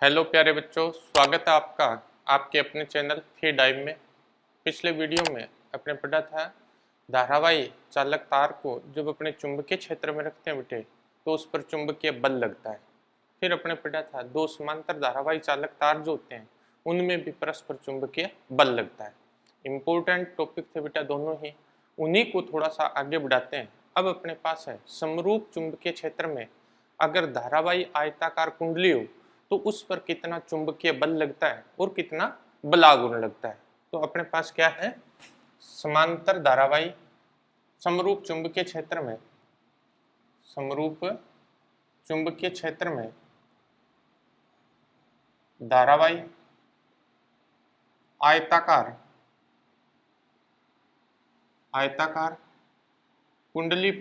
Hello प्यारे बच्चों, स्वागत है आपका आपके अपने चैनल फी डाइव में। पिछले वीडियो में अपने पढ़ा था धारावाही चालक तार को जब अपने चुंबकीय क्षेत्र में रखते हैं बेटे तो उस पर चुंबकीय बल लगता है। फिर अपने पढ़ा था दो समांतर धारावाही चालक तार जो होते हैं उनमें भी परस्पर चुंबकीय बल लगता है। इम्पोर्टेंट टॉपिक थे बेटा दोनों ही, उन्हीं को थोड़ा सा आगे बढ़ाते हैं। अब अपने पास है समरूप चुंबकीय क्षेत्र में अगर धारावाही आयताकार कुंडली हो तो उस पर कितना चुंबकीय बल लगता है और कितना बलागुण लगता है। तो अपने पास क्या है, समांतर धारावाही समरूप चुंबकीय क्षेत्र में धारावाही आयताकार कुंडली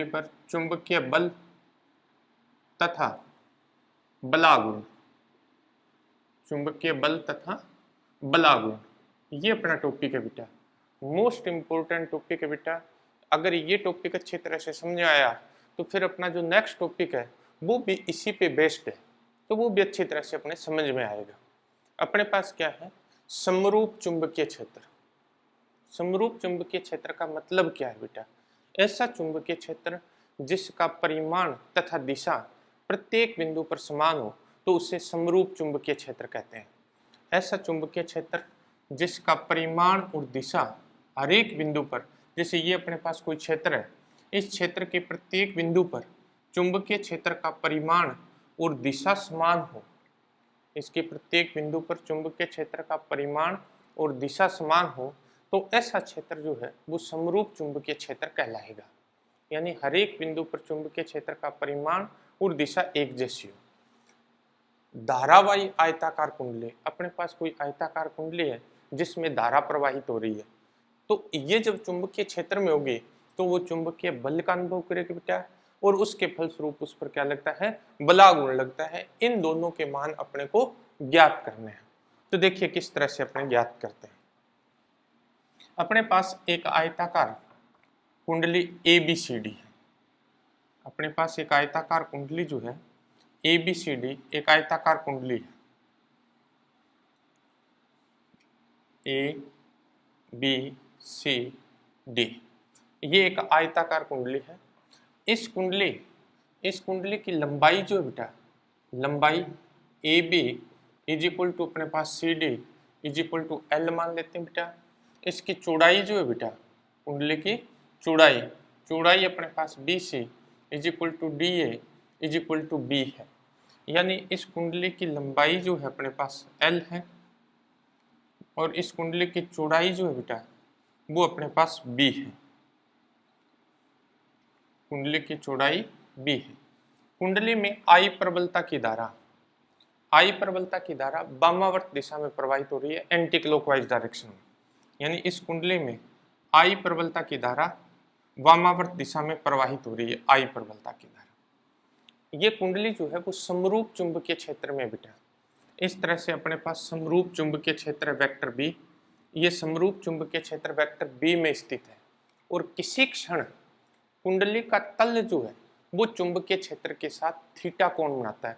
पर चुंबकीय बल तथा बलागुण, ये अपना टॉपिक है बेटा, मोस्ट इंपोर्टेंट टॉपिक है बेटा। अगर ये टॉपिक अच्छी तरह से समझ आया तो फिर अपना जो नेक्स्ट टॉपिक है वो भी इसी पे बेस्ड है, तो वो भी अच्छी तरह से अपने समझ में आएगा। अपने पास क्या है, समरूप चुंबकीय क्षेत्र। समरूप चुंबकीय क्षेत्र का मतलब क्या है बेटा, ऐसा चुंबकीय क्षेत्र जिसका परिमाण तथा दिशा प्रत्येक बिंदु पर समान हो तो उसे समरूप चुंबकीय क्षेत्र कहते हैं। ऐसा चुंबकीय क्षेत्र जिसका परिमाण और दिशा हर एक बिंदु पर, जैसे ये अपने पास कोई क्षेत्र है, इस क्षेत्र के प्रत्येक बिंदु पर चुंबकीय क्षेत्र का परिमाण और दिशा समान हो, इसके प्रत्येक बिंदु पर चुंबकीय क्षेत्र का परिमाण और दिशा समान हो तो ऐसा क्षेत्र जो है वो समरूप चुंबकीय क्षेत्र कहलाएगा। यानी हर एक बिंदु पर चुंबकीय क्षेत्र का परिमाण और दिशा एक जैसी हो। धारावाही आयताकार कुंडली, अपने पास कोई आयताकार कुंडली है जिसमें धारा प्रवाहित हो रही है, तो ये जब चुंबकीय क्षेत्र में होगी तो वो चुंबकीय बल का अनुभव करेगी बेटा, और उसके फलस्वरूप उस पर क्या लगता है, बलागुण लगता है। इन दोनों के मान अपने को ज्ञात करने हैं। तो देखिए किस तरह से अपने ज्ञात करते हैं। अपने पास एक आयताकार कुंडली ABCD है। अपने पास एक आयताकार कुंडली जो है ABCD एक आयताकार कुंडली है, ABCD, ये एक आयताकार कुंडली है। इस कुंडली की लंबाई जो है बेटा, लंबाई AB इज इक्वल टू अपने पास CD is equal to L मान लेते हैं बेटा। इसकी चौड़ाई जो है बेटा, कुंडली की चौड़ाई अपने पास BC is equal to DA is equal to B है। यानी इस कुंडली की लंबाई जो है अपने पास L है और इस कुंडली की चौड़ाई जो है बेटा वो अपने पास B है। कुंडली की चौड़ाई B है। कुंडली में I प्रबलता की धारा वामावर्त दिशा में प्रवाहित हो रही है, एंटी क्लॉकवाइज डायरेक्शन में। यानी इस कुंडली में I प्रबलता की धारा वामावर्त दिशा में प्रवाहित हो रही है, I प्रबलता की धारा। ये कुंडली जो है वो समरूप चुंबकीय क्षेत्र में बेटा, इस तरह से अपने पास समरूप चुंबकीय क्षेत्र वेक्टर B, ये समरूप चुंबकीय क्षेत्र वेक्टर B में स्थित है। और किसी क्षण कुंडली का तल जो है वो चुंबकीय क्षेत्र के साथ थीटा कोण बनाता है।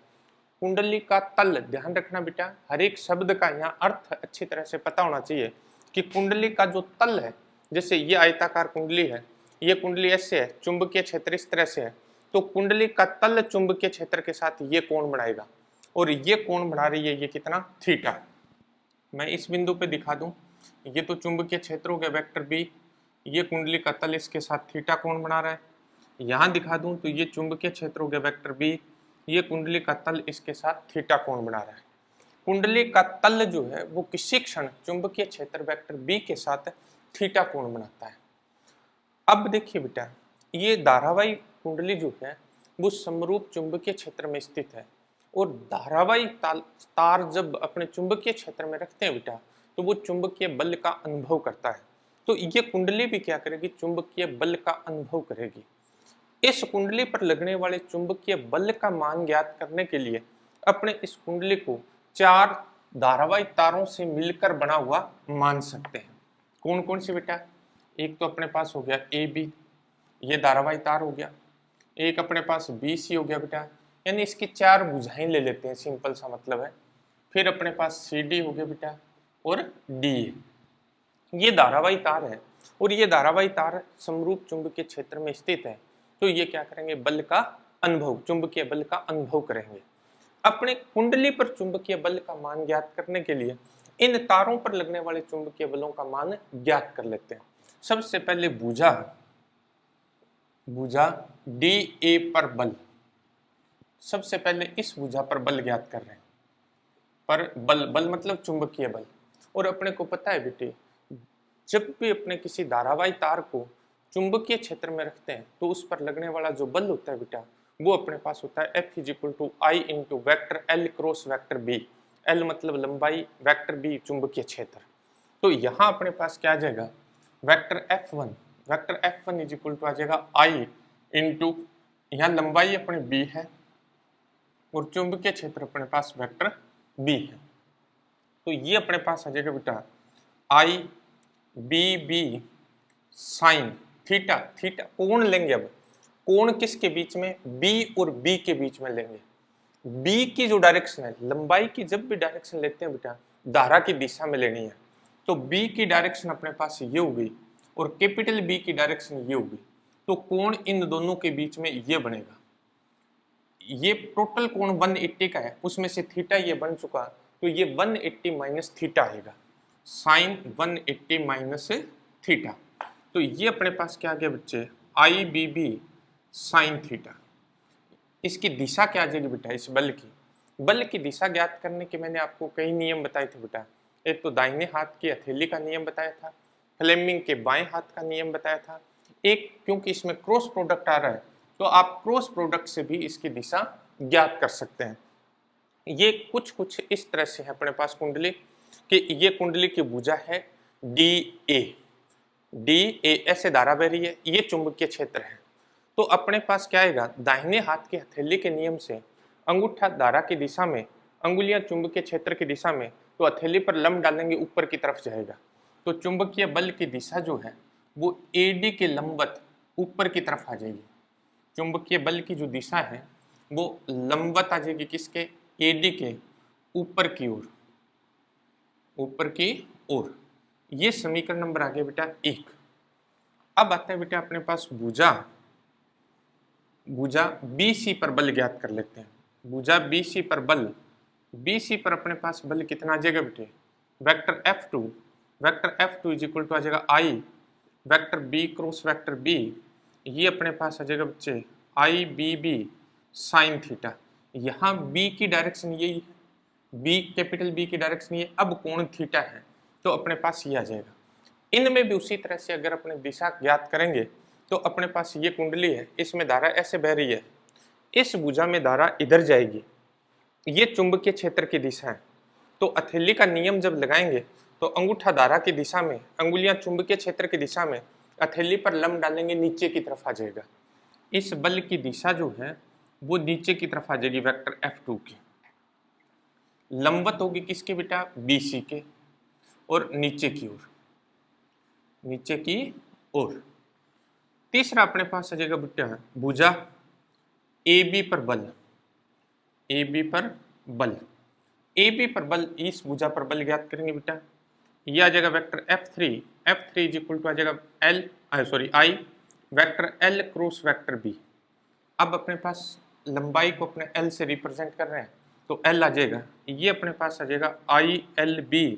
कुंडली का तल, ध्यान रखना बेटा, हर एक शब्द का यहाँ अर्थ अच्छी तरह से पता होना चाहिए कि कुंडली का जो तल है, जैसे ये आयताकार कुंडली है, ये कुंडली ऐसे है, चुंबकीय क्षेत्र इस तरह से है, तो कुंडली का तल चुंबकीय क्षेत्र के साथ ये कोण बनाएगा और ये कोण बना रही है ये कितना, थीटा। मैं इस बिंदु पे दिखा दूं, ये तो चुंबकीय क्षेत्र हो गया वेक्टर B, ये कुंडली का तल इसके साथ थीटा कोण बना रहा है। यहाँ दिखा दूं तो ये चुंबकीय क्षेत्र हो गया वेक्टर B, ये कुंडली का तल इसके साथ थीटा कोण बना रहा है। कुंडली का तल जो है वो किसी क्षण चुंबकीय क्षेत्र वेक्टर B के साथ थीटा कोण बनाता है। अब देखिए बेटा, ये धारावाही कुंडली जो है वो समरूप चुंबकीय क्षेत्र में स्थित है और धारावाही तार जब अपने चुंबकीय क्षेत्र में रखते हैं बेटा तो वो चुंबकीय बल का अनुभव करता है। तो ये कुंडली भी क्या करेगी, चुंबकीय बल का अनुभव करेगी। इस कुंडली पर लगने वाले चुंबकीय बल का मान ज्ञात करने के लिए अपने इस कुंडली को 4 धारावाही तारों से मिलकर बना हुआ मान सकते हैं। कौन कौन से बेटा, एक तो अपने पास हो गया AB, ये धारावाही तार हो गया। एक अपने पास BC हो गया बेटा, यानी इसकी 4 भुजाएं ले लेते हैं, सिंपल सा मतलब है। फिर अपने पास सी डी हो गया बेटा और डी ए। ये धारावाही तार है और ये धारावाही तार समरूप चुंबकीय क्षेत्र में स्थित है, तो ये क्या करेंगे, बल का अनुभव, चुंबकीय बल का अनुभव करेंगे। अपने कुंडली पर चुंबकीय बल का मान ज्ञात करने के लिए इन तारों पर लगने वाले चुंबकीय बलों का मान ज्ञात कर लेते हैं। सबसे पहले भुजा डी ए पर बल, सबसे पहले इस भुजा पर बल ज्ञात कर रहे हैं। पर बल मतलब चुंबकीय बल। और अपने को पता है बेटे, जब भी अपने किसी धारावाही तार को चुंबकीय क्षेत्र में रखते हैं तो उस पर लगने वाला जो बल होता है बेटा, वो अपने पास होता है F = I × vector L cross vector B। L मतलब लंबाई, वेक्टर B चुंबकीय क्षेत्र। तो यहाँ अपने पास क्या आ जाएगा, वेक्टर F1 = आ जाएगा I × यहाँ लंबाई अपने B है और चुंबकीय क्षेत्र अपने पास वेक्टर B है, तो ये अपने पास आ जाएगा बेटा I BB sine theta. Theta कोण लेंगे, अब कोण किसके बीच में, B और B के बीच में लेंगे। B की जो डायरेक्शन है, लंबाई की जब भी डायरेक्शन लेते हैं बेटा, धारा की दिशा में लेनी है। तो B की डायरेक्शन अपने पास ये हो गई और कैपिटल B की डायरेक्शन ये हो गई, तो कोण इन दोनों के बीच में ये बनेगा। ये टोटल कोण 180 का है, उसमें से थीटा ये बन चुका, तो ये 180 माइनस थीटा आएगा, साइन 180 माइनस थीटा। तो ये अपने पास क्या आ गया बच्चे, आई बी बी साइन थीटा। इसकी दिशा क्या आ जाएगी बेटा, इस बल की दिशा ज्ञात करने के मैंने आपको कई नियम बताए थे बेटा। एक तो दाहिने हाथ की हथेली का नियम बताया था, फ्लेमिंग के बाएं हाथ का नियम बताया था। एक क्योंकि इसमें क्रॉस प्रोडक्ट आ रहा है, तो आप क्रॉस प्रोडक्ट से भी इसकी दिशा ज्ञात कर सकते हैं। ये कुछ इस तरह से है अपने पास कुंडली, कि ये कुंडली की भुजा है डी ए ऐसे धारा बह रही है, ये चुंबकीय क्षेत्र है। तो अपने पास क्या आएगा, दाहिने हाथ की हथेली के नियम से अंगूठा धारा की दिशा में, अंगुलियां चुंबकीय क्षेत्र की दिशा में, तो हथेली पर लंब डालेंगे ऊपर की तरफ जाएगा। तो चुंबकीय बल की दिशा जो है वो एडी के लंबवत ऊपर की तरफ आ जाएगी। चुंबकीय बल की जो दिशा है वो लंबवत आ जाएगी किसके, एडी के ऊपर की ओर। ये समीकरण नंबर आ गया बेटा 1। अब आता है बेटा अपने पास भुजा BC पर बल ज्ञात कर लेते हैं। भुजा BC पर बल, BC पर अपने पास बल कितना आ जाएगा बेटे, वेक्टर F2 = आ जाएगा I vector B cross vector B। ये अपने पास आ जाएगा बच्चे I BB साइन थीटा। यहाँ B की डायरेक्शन यही है, B कैपिटल B की डायरेक्शन ये, अब कोण थीटा है तो अपने पास ये आ जाएगा। इनमें भी उसी तरह से अगर अपने दिशा ज्ञात करेंगे तो अपने पास ये कुंडली है, इसमें धारा ऐसे बह रही है, इस भुजा में धारा इधर जाएगी, ये चुंबकीय क्षेत्र की दिशा है। तो हथेली का नियम जब लगाएंगे तो अंगूठा धारा की दिशा में, अंगुलियां चुंबकीय क्षेत्र की दिशा में, हथेली पर लंब डालेंगे नीचे की तरफ आ जाएगा। इस बल की दिशा जो है वो नीचे की तरफ आ जाएगी, वेक्टर F2 की लंबवत होगी किसके बेटा, BC के और नीचे की ओर। तीसरा अपने पास आ जाएगा बेटा भुजा AB पर बल, इस भुजा पर बल ज्ञात करेंगे बेटा। यह आ जाएगा वेक्टर F3 = आ जाएगा I vector L cross vector B। अब अपने पास लंबाई को अपने L से रिप्रेजेंट कर रहे हैं, तो L आ जाएगा, ये अपने पास आ जाएगा ILB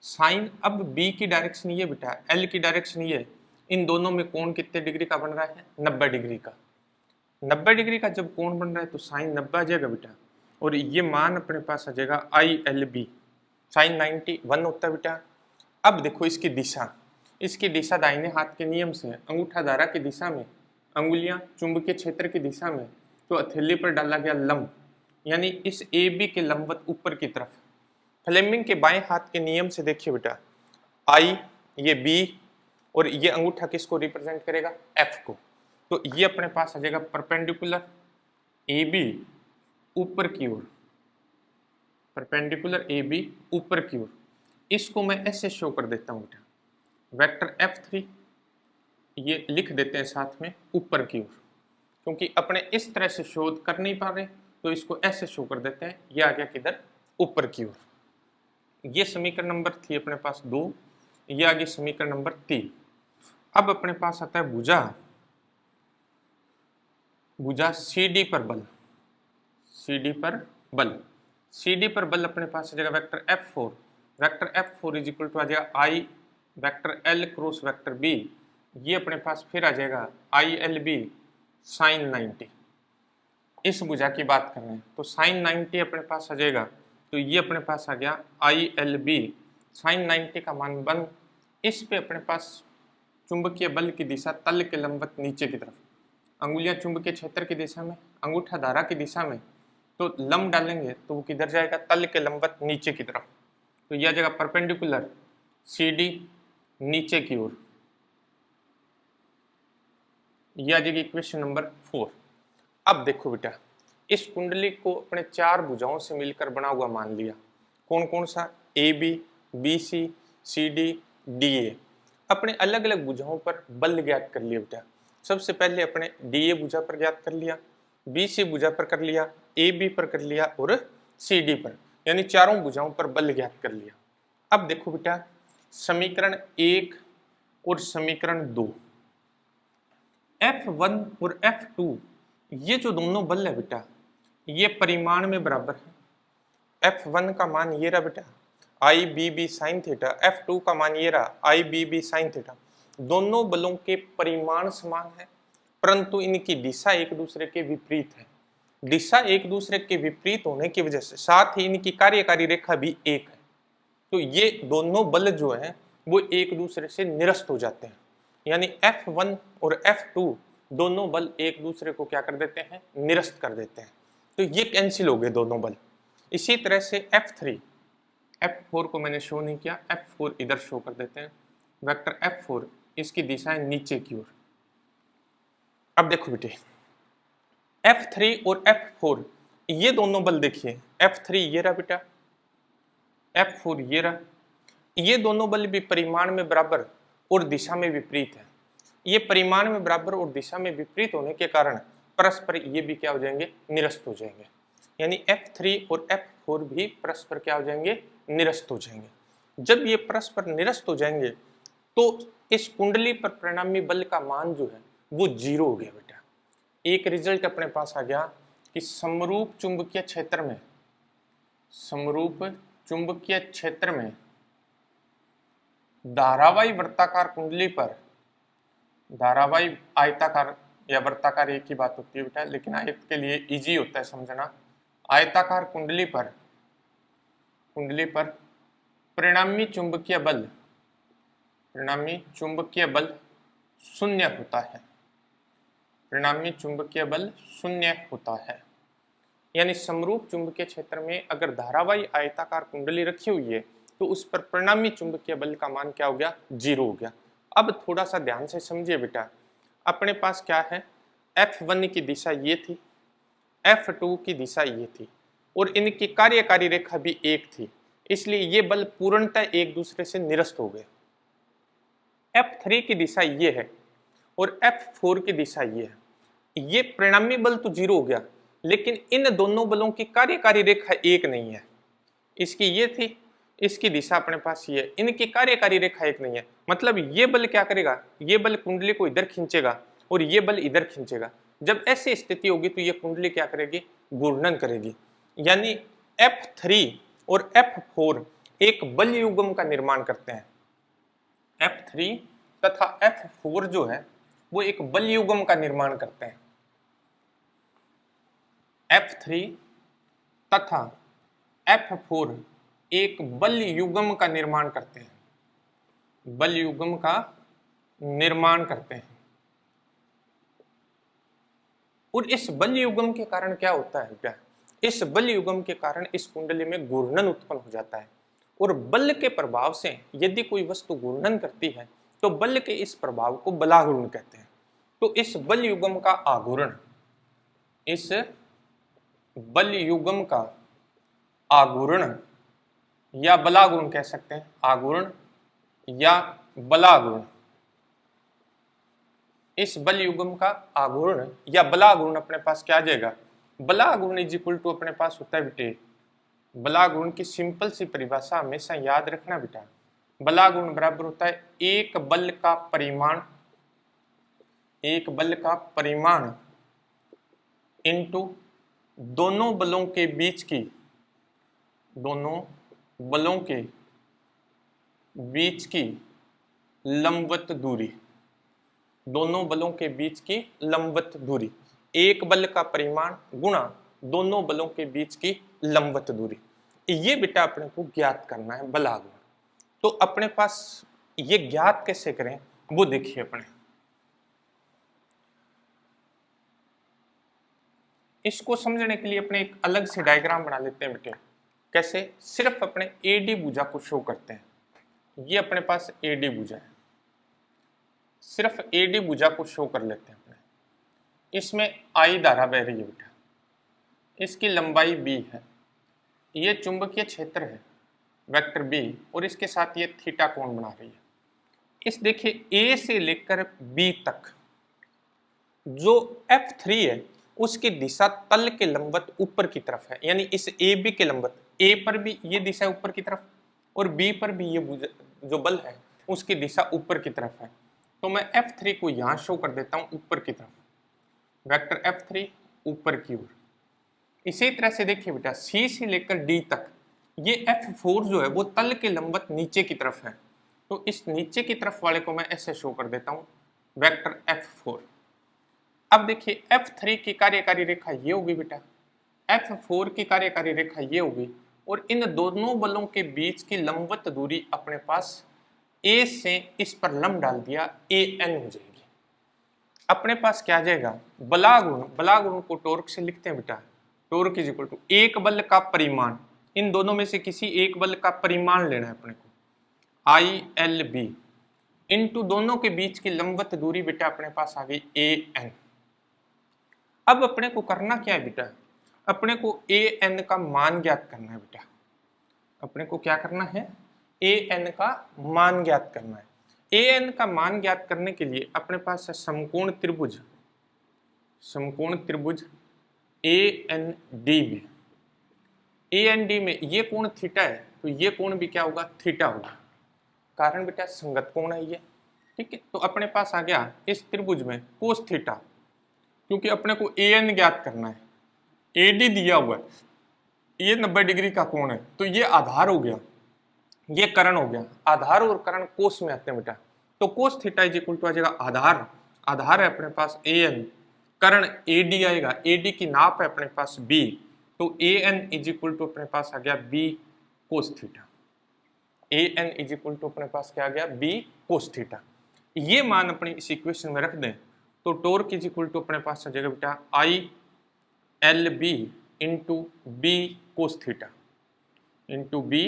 साइन। अब B की डायरेक्शन ये बेटा, L की डायरेक्शन ये, इन दोनों में कोण कितने डिग्री का बन रहा है, 90 डिग्री का। 90 डिग्री का जब कोण बन रहा है तो साइन 90 आ जाएगा बेटा, और ये मान अपने पास आ जाएगा ILB साइन 91 होता है बेटा। अब देखो इसकी दिशा दाहिने हाथ के नियम से, अंगूठा धारा की दिशा में, अंगुलियां चुंबकीय क्षेत्र की दिशा में, तो हथेली पर डाला गया लंब, यानी इस AB के लंबवत ऊपर की तरफ। फ्लेमिंग के बाएं हाथ के नियम से देखिए बेटा, I ये B और ये अंगूठा किसको रिप्रेजेंट करेगा, F को। तो ये अपने पास आ जाएगा परपेंडिकुलर AB ऊपर की ओर। इसको मैं ऐसे शो कर देता हूँ बेटा, वेक्टर F3 ये लिख देते हैं साथ में ऊपर की ओर, क्योंकि अपने इस तरह से शोध कर नहीं पा रहे तो इसको ऐसे शो कर देते हैं, ये आ गया किधर, ऊपर की ओर। ये समीकरण नंबर थी अपने पास 2, ये आ गई समीकरण नंबर 3। अब अपने पास आता है भुजा, भुजा CD पर बल, CD पर बल, CD पर बल अपने पास आ जाएगा vector F4, vector F4 is equal to आ जाएगा I vector L cross vector B, ये अपने पास फिर आ जाएगा ILB साइन 90। इस भुजा की बात कर रहे हैं तो साइन 90 अपने पास आ जाएगा, तो ये अपने पास आ गया ILB साइन 90 का मान बन, इस पे अपने पास चुंबकीय बल की दिशा तल के लंबवत नीचे की तरफ, अंगुलियां चुंबकीय क्षेत्र की दिशा में, अंगूठा धारा की दिशा में, तो लंब डालेंगे तो वो किधर जाएगा, तल के लंबवत नीचे की तरफ, तो यह जगह परपेंडिकुलर CD नीचे की ओर, यह आ जाएगी इक्वेशन नंबर 4। अब देखो बेटा, इस कुंडली को अपने 4 भुजाओं से मिलकर बना हुआ मान लिया, कौन कौन सा, AB BC CD DA, अपने अलग अलग भुजाओं पर बल ज्ञात कर लिया बेटा। सबसे पहले अपने DA भुजा पर ज्ञात कर लिया, BC भुजा पर कर लिया, AB पर कर लिया और CD पर, यानी चारों भुजाओं पर बल ज्ञात कर लिया। अब देखो बेटा, समीकरण 1 और समीकरण 2, F1 और F2 ये जो दोनों बल है बेटा, ये परिमाण में बराबर है। F1 का मान ये रहा बेटा IBB साइन थीटा, F2 का मान ये रहा IBB साइन थीटा, दोनों बलों के परिमाण समान है परंतु इनकी दिशा एक दूसरे के विपरीत है। दिशा एक दूसरे के विपरीत होने की वजह से साथ ही इनकी कार्यकारी रेखा भी एक है, तो ये दोनों बल जो है वो एक दूसरे से निरस्त हो जाते हैं, यानी F1 और F2 दोनों बल एक दूसरे को क्या कर देते हैं, निरस्त कर देते हैं, तो ये कैंसिल हो गए दोनों बल। इसी तरह से F3, F4 को मैंने शो नहीं किया, F4 इधर शो कर देते हैं, वेक्टर F4 इसकी दिशा है नीचे की ओर। अब देखो बेटे, F3 और F4 ये दोनों बल देखिए, F3 ये रहा बेटा, F4 ये रहा, ये दोनों बल भी परिमाण में बराबर और दिशा में विपरीत है। ये परिमाण में बराबर और दिशा में विपरीत होने के कारण परस्पर ये भी क्या हो जाएंगे, निरस्त हो जाएंगे, यानी F3 और F4 भी परस्पर क्या हो जाएंगे, निरस्त हो जाएंगे। जब ये परस्पर निरस्त हो जाएंगे तो इस कुंडली पर परिणामी बल का मान जो है वो 0 हो गया बेटा। एक रिजल्ट अपने पास आ गया कि समरूप चुंबकीय क्षेत्र में, समरूप चुंबकीय क्षेत्र में धारावाही वृत्ताकार कुंडली पर, धारावाही आयताकार या वृत्ताकार एक ही बात होती है बेटा, लेकिन आयत के लिए इजी होता है समझना, आयताकार कुंडली पर परिणामी चुंबकीय बल, परिणामी चुंबकीय बल शून्य होता है, परिणामी चुंबकीय बल शून्य होता है, यानी समरूप चुंबकीय क्षेत्र में अगर धारावाही आयताकार कुंडली रखी हुई है तो उस पर परिणामी चुंबकीय बल का मान क्या हो गया, 0 हो गया। अब थोड़ा सा ध्यान से समझिए बेटा, अपने पास क्या है, F1 की दिशा ये थी, F2 की दिशा ये थी और इनकी कार्यकारी रेखा भी एक थी, इसलिए ये बल पूर्णतः एक दूसरे से निरस्त हो गए। F3 की दिशा ये है और F4 की दिशा ये है, ये परिणामी बल तो 0 हो गया लेकिन इन दोनों बलों की कार्यकारी रेखा एक नहीं है। इसकी ये थी, इसकी दिशा अपने पास ये है, इनकी कार्यकारी रेखा एक नहीं है, मतलब ये बल क्या करेगा, ये बल कुंडली को इधर खींचेगा और ये बल इधर खींचेगा। जब ऐसी स्थिति होगी तो ये कुंडली क्या करेगी, घूर्णन करेगी, यानी F3 और F4 एक बल युग्म का निर्माण करते हैं। F3 तथा F4 जो है वो एक बल युग्म का निर्माण करते हैं। F3 तथा F4 एक बल युग्म का निर्माण करते हैं, बल युग्म का निर्माण करते हैं, और इस बल युग्म के कारण क्या होता है क्या, इस बल युग्म के कारण इस कुंडली में घूर्णन उत्पन्न हो जाता है, और बल के प्रभाव से यदि कोई वस्तु घूर्णन करती है तो बल के इस प्रभाव को बलाघूर्ण कहते हैं। तो इस बल युग्म का आघूर्ण, इस बल युग्म का आघूर्ण या बलाघूर्ण कह सकते हैं, आघूर्ण या बलाघूर्ण, इस बल युग्म का आघूर्ण या बलाघूर्ण अपने पास क्या आ जाएगा, बलाघूर्ण इज इक्वल टू अपने पास होता है बेटे, बलाघूर्ण की सिंपल सी परिभाषा हमेशा याद रखना बेटा, बलाघूर्ण बराबर होता है एक बल का परिमाण, एक बल का परिमाण इनटू दोनों बलों के बीच की, दोनों बलों के बीच की लंबवत दूरी, दोनों बलों के बीच की लंबवत दूरी, एक बल का परिमाण गुणा दोनों बलों के बीच की लंबवत दूरी, ये बेटा अपने को ज्ञात करना है बलाघूर्ण। तो अपने पास ये ज्ञात कैसे करें वो देखिए अपने, इसको समझने के लिए अपने एक अलग से डायग्राम बना लेते हैं बेटे। कैसे, सिर्फ अपने एडी भुजा को शो करते हैं, ये अपने पास एडी भुजा है, सिर्फ एडी भुजा को शो कर लेते हैं अपने, इसमें आई धारा बह रही है बेटा, इसकी लंबाई बी है, ये चुंबकीय क्षेत्र है वेक्टर बी और इसके साथ ये थीटा कोण बना रही है। इस देखिए ए से लेकर बी तक जो F3 है उसकी दिशा तल के लंबवत ऊपर की तरफ है, यानी इस ए बी के लंबवत, ए पर भी ये दिशा ऊपर की तरफ और बी पर भी ये जो बल है उसकी दिशा ऊपर की तरफ है। तो मैं F3 को यहां शो कर देता हूं ऊपर की तरफ, वेक्टर F3 ऊपर की ओर। इसी तरह से देखिए बेटा C से लेकर D तक ये F4 जो है वो तल के लंबवत नीचे की तरफ है, तो इस नीचे की तरफ वाले को मैं ऐसे शो कर देता हूं वेक्टर F4। अब देखिए F3 की कार्यकारी रेखा ये होगी बेटा, F4 की कार्यकारी रेखा ये होगी और इन दोनों बलों के बीच की लंबवत दूरी अपने पास A से इस पर लंब डाल दिया AN हो जाएगी। अपने पास क्या आ जाएगा, बलाघूर्ण, बलाघूर्ण को टॉर्क से लिखते हैं बेटा, टॉर्क इज इक्वल टू एक बल का परिमाण, इन दोनों में से किसी एक बल का परिमाण लेना है अपने को, ILB इनटू दोनों के बीच की लंबवत दूरी बेटा अपने पास आ गई AN। अब अपने को करना क्या है बेटा, अपने को AN का मान ज्ञात करना है बेटा, अपने को क्या करना है, AN का मान ज्ञात करना है। AN का मान ज्ञात करने के लिए अपने पास है समकोण त्रिभुज, समकोण त्रिभुज AND में, AND में ये कोण थीटा है तो ये कोण भी क्या होगा, थीटा होगा, कारण बेटा संगत कोण है ये, ठीक है। तो अपने पास आ गया इस त्रिभुज में कोस थीटा, क्योंकि अपने को AN ज्ञात करना है, AD दिया हुआ है, ये 90 डिग्री का कोण है तो ये आधार हो गया, ये कर्ण हो गया, आधार और कर्ण कोस में आते हैं बेटा, तो cos theta is equal to आ जाएगा आधार, आधार है अपने पास AN, कर्ण AD आएगा, AD की नाप है अपने पास B, तो AN इज इक्वल टू अपने पास आ गया B cos theta, AN is equal to अपने पास क्या आ गया, B कोस थीटा। ये मान अपनी इस इक्वेशन में रख दें तो टॉर्क इज इक्वल टू अपने पास आ जाएगा बेटा ILB into B cos theta, into B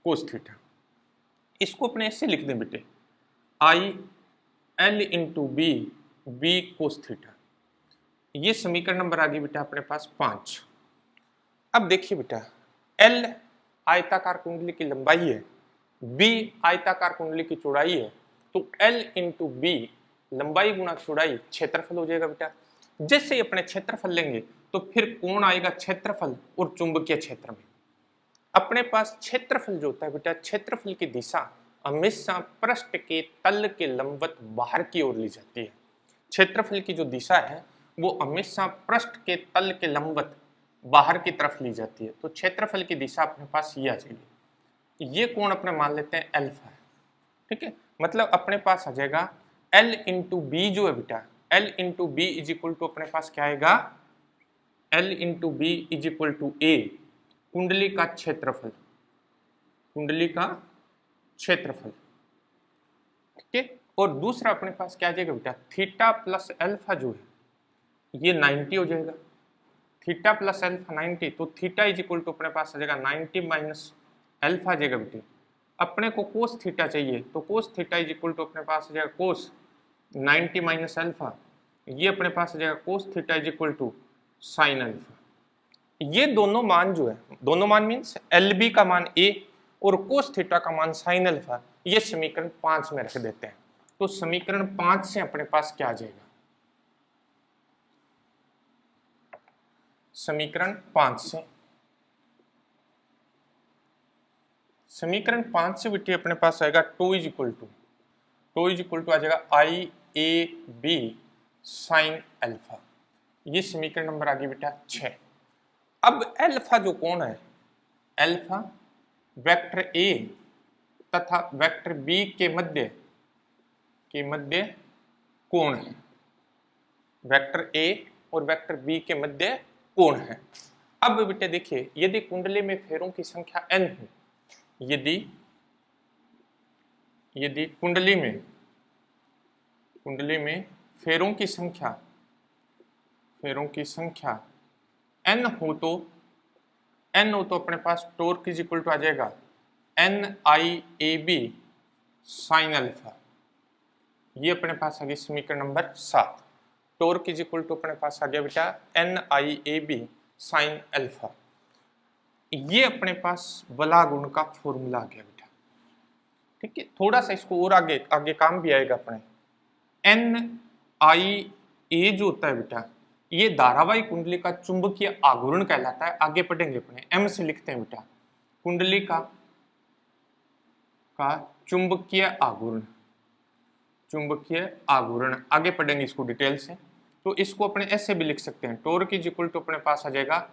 cos theta. इसको अपने ऐसे लिख दें बेटे IL into B cos theta, ये समीकरण नंबर आ गई बेटा अपने पास 5। अब देखिए बेटा L आयताकार कुंडली की लंबाई है, B आयताकार कुंडली की चौड़ाई है, तो L इंटू B लंबाई गुणा चौड़ाई क्षेत्रफल हो जाएगा बेटा। जैसे ही अपने क्षेत्रफल लेंगे तो फिर कोण आएगा क्षेत्रफल और चुंबकीय क्षेत्र में। अपने पास क्षेत्रफल जो होता है बेटा, क्षेत्रफल की दिशा हमेशा पृष्ठ के तल के लंबवत बाहर की ओर ली जाती है। क्षेत्रफल की जो दिशा है वो हमेशा पृष्ठ के तल के लंबवत बाहर की तरफ ली जाती है, तो क्षेत्रफल की दिशा अपने पास ये आ जाएगी। ये कोण अपने मान लेते हैं अल्फा है, ठीक है। मतलब अपने पास आ जाएगा L इंटू बी जो है बेटा, L into B is equal to अपने पास क्या आएगा, L into B is equal to A कुंडली का क्षेत्रफल, कुंडली का क्षेत्रफल, ठीक है। और दूसरा अपने पास क्या आ जाएगा बेटा, थीटा प्लस अल्फा जो है ये 90 हो जाएगा, थीटा प्लस अल्फा 90, तो थीटा इज इक्वल टू अपने पास आ जाएगा 90 माइनस अल्फा आ जाएगा बेटे। अपने को कोस थीटा चाहिए तो cos theta is equal to अपने पास आ जाएगा कोस 90 माइनस अल्फा, ये अपने पास आ जाएगा cos theta is equal to sine alpha. ये दोनों मान जो है, दोनों मान मीन्स LB का मान A और कोस थीटा का मान साइन अल्फा, ये समीकरण 5 में रख देते हैं। तो समीकरण 5 से अपने पास क्या आ जाएगा, समीकरण 5 से, समीकरण 5 से बेटे अपने पास आएगा टू इज इक्वल टू आ जाएगा आई ए बी साइन अल्फा। ये समीकरण नंबर आ गया बेटा 6। अब अल्फा जो कौन है, अल्फा वेक्टर ए तथा वेक्टर बी के मध्य कोण है, वेक्टर ए और वेक्टर बी के मध्य कोण है। अब बेटे देखिए, यदि कुंडली में फेरों की संख्या n हो, यदि कुंडली में फेरों की संख्या n हो तो अपने पास टॉर्क इज इक्वल टू आ जाएगा N I A B sine alpha. ये अपने पास आ गया समीकरण number 7। Torque is equal to अपने पास आ गया बेटा N I A B sine alpha. ये अपने पास बला गुण का फॉर्मूला आ गया बेटा। ठीक है, थोड़ा सा इसको और आगे काम भी आएगा अपने। एन आई ए जो होता है बेटा, ये धारावाही कुंडली का चुंबकीय आघूर्ण कहलाता है। आगे पढ़ेंगे अपने, एम से लिखते हैं बेटा कुंडली का चुंबकीय आघूर्ण, आगे पढ़ेंगे इसको डिटेल से। तो इसको अपने ऐसे भी लिख सकते हैं, टॉर्क इज इक्वल टू अपने पास आ जाएगा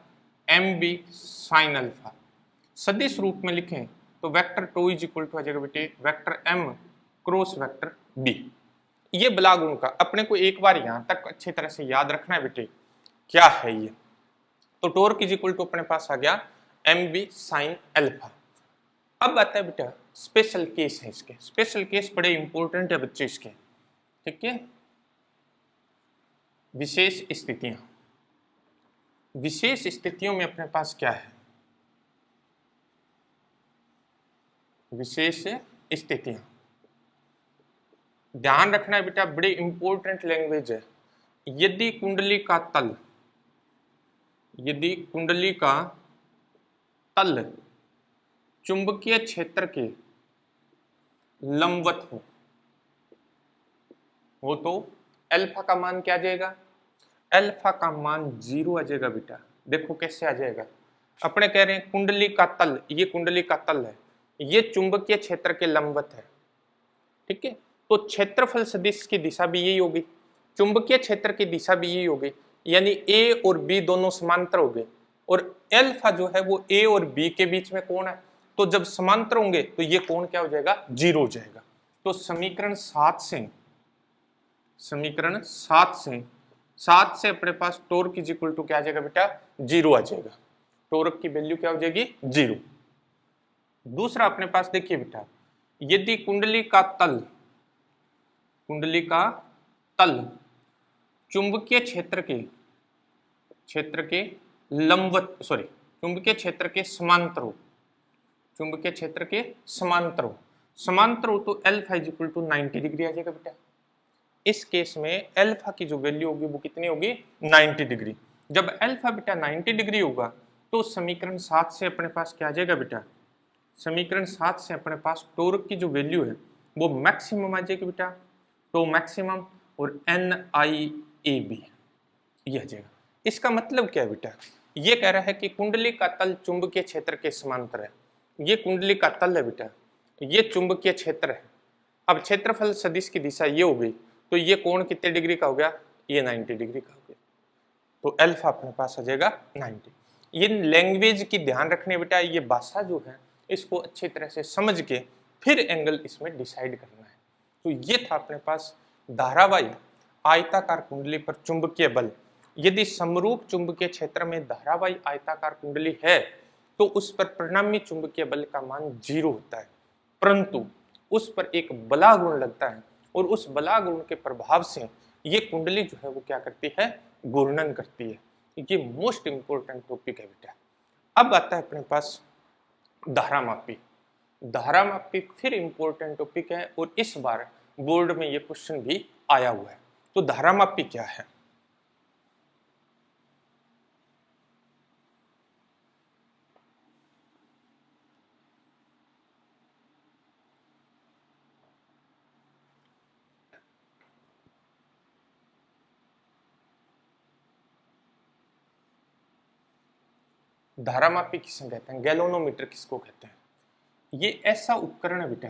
एम बी साइन अल्फा। सदिश रूप में लिखें तो vector two is equal to आ जाएगा बेटे vector M cross vector B. ये बला गुण का अपने को एक बार यहां तक अच्छी तरह से याद रखना है बेटे, क्या है ये। तो टॉर्क इज इक्वल टू अपने पास आ गया एम बी साइन अल्फा। अब आता है बेटा स्पेशल केस है इसके, स्पेशल केस बड़े इंपॉर्टेंट है बच्चे इसके। ठीक है, विशेष स्थितियों में अपने पास क्या है, विशेष स्थितियां ध्यान रखना है बेटा, बड़ी इंपॉर्टेंट लैंग्वेज है। यदि कुंडली का तल चुंबकीय क्षेत्र के लंबवत हो तो अल्फा का मान क्या आ जाएगा, अल्फा का मान 0 आ जाएगा बेटा। देखो कैसे आ जाएगा, अपने कह रहे हैं कुंडली का तल, ये कुंडली का तल है, ये चुंबकीय क्षेत्र के लंबवत है। ठीक है, तो क्षेत्रफल सदिश की दिशा भी यही होगी, चुंबकीय क्षेत्र की दिशा भी यही होगी, यानी ए और बी दोनों समांतर हो गए। और अल्फा जो है वो ए और बी के बीच में कोण है, तो जब समांतर होंगे तो ये कोण क्या हो जाएगा, 0 हो जाएगा। तो समीकरण 7 से अपने पास टॉर्क इज इक्वल टू क्या आ जाएगा बेटा, 0 आ जाएगा। टॉर्क की वैल्यू क्या हो जाएगी, 0। दूसरा अपने पास देखिए बेटा, यदि कुंडली का तल चुंबकीय क्षेत्र के लंबवत चुंबकीय क्षेत्र के समांतर हो तो alpha is equal to 90 degree आ जाएगा बेटा। इस केस में अल्फा की जो वैल्यू होगी वो कितनी होगी, 90 डिग्री। जब अल्फा बेटा 90 डिग्री होगा तो समीकरण 7 से अपने पास क्या आ जाएगा बेटा, समीकरण 7 से अपने पास टॉर्क की जो वैल्यू है वो मैक्सिमम आ जाएगी बेटा, तो मैक्सिमम और एन आई ए बी ये आ जाएगा। इसका मतलब क्या है बेटा, ये कह रहा है कि कुंडली का तल चुंबकीय क्षेत्र के समांतर है। ये कुंडली का तल है बेटा, ये चुंबकीय क्षेत्र है। अब क्षेत्रफल सदिश की दिशा ये हो गई, तो ये कोण कितने डिग्री का हो गया, ये 90 डिग्री का हो गया। तो अल्फा अपने पास आ जाएगा 90। ये लैंग्वेज की ध्यान रखने बेटा, ये भाषा जो है इसको अच्छी तरह से समझ के फिर एंगल इसमें डिसाइड करना है। तो ये था अपने पास धारावाही आयताकार कुंडली पर चुंबकीय बल। यदि समरूप चुंबकीय क्षेत्र में धारावाही आयताकार कुंडली है तो उस पर परिणामी चुंबकीय बल का मान 0 होता है, परंतु उस पर एक बला गुण लगता है और उस बला गुण के प्रभाव से ये कुंडली जो है वो क्या करती है, घूर्णन करती है। ये मोस्ट इंपोर्टेंट टॉपिक है बेटा। अब आता है अपने पास धारामापी। धारामापी फिर इंपॉर्टेंट टॉपिक है और इस बार बोर्ड में ये क्वेश्चन भी आया हुआ है। तो धारामापी क्या है, धारामापी किसे कहते हैं, गैल्वेनोमीटर किसको कहते हैं। ये ऐसा उपकरण है बेटा,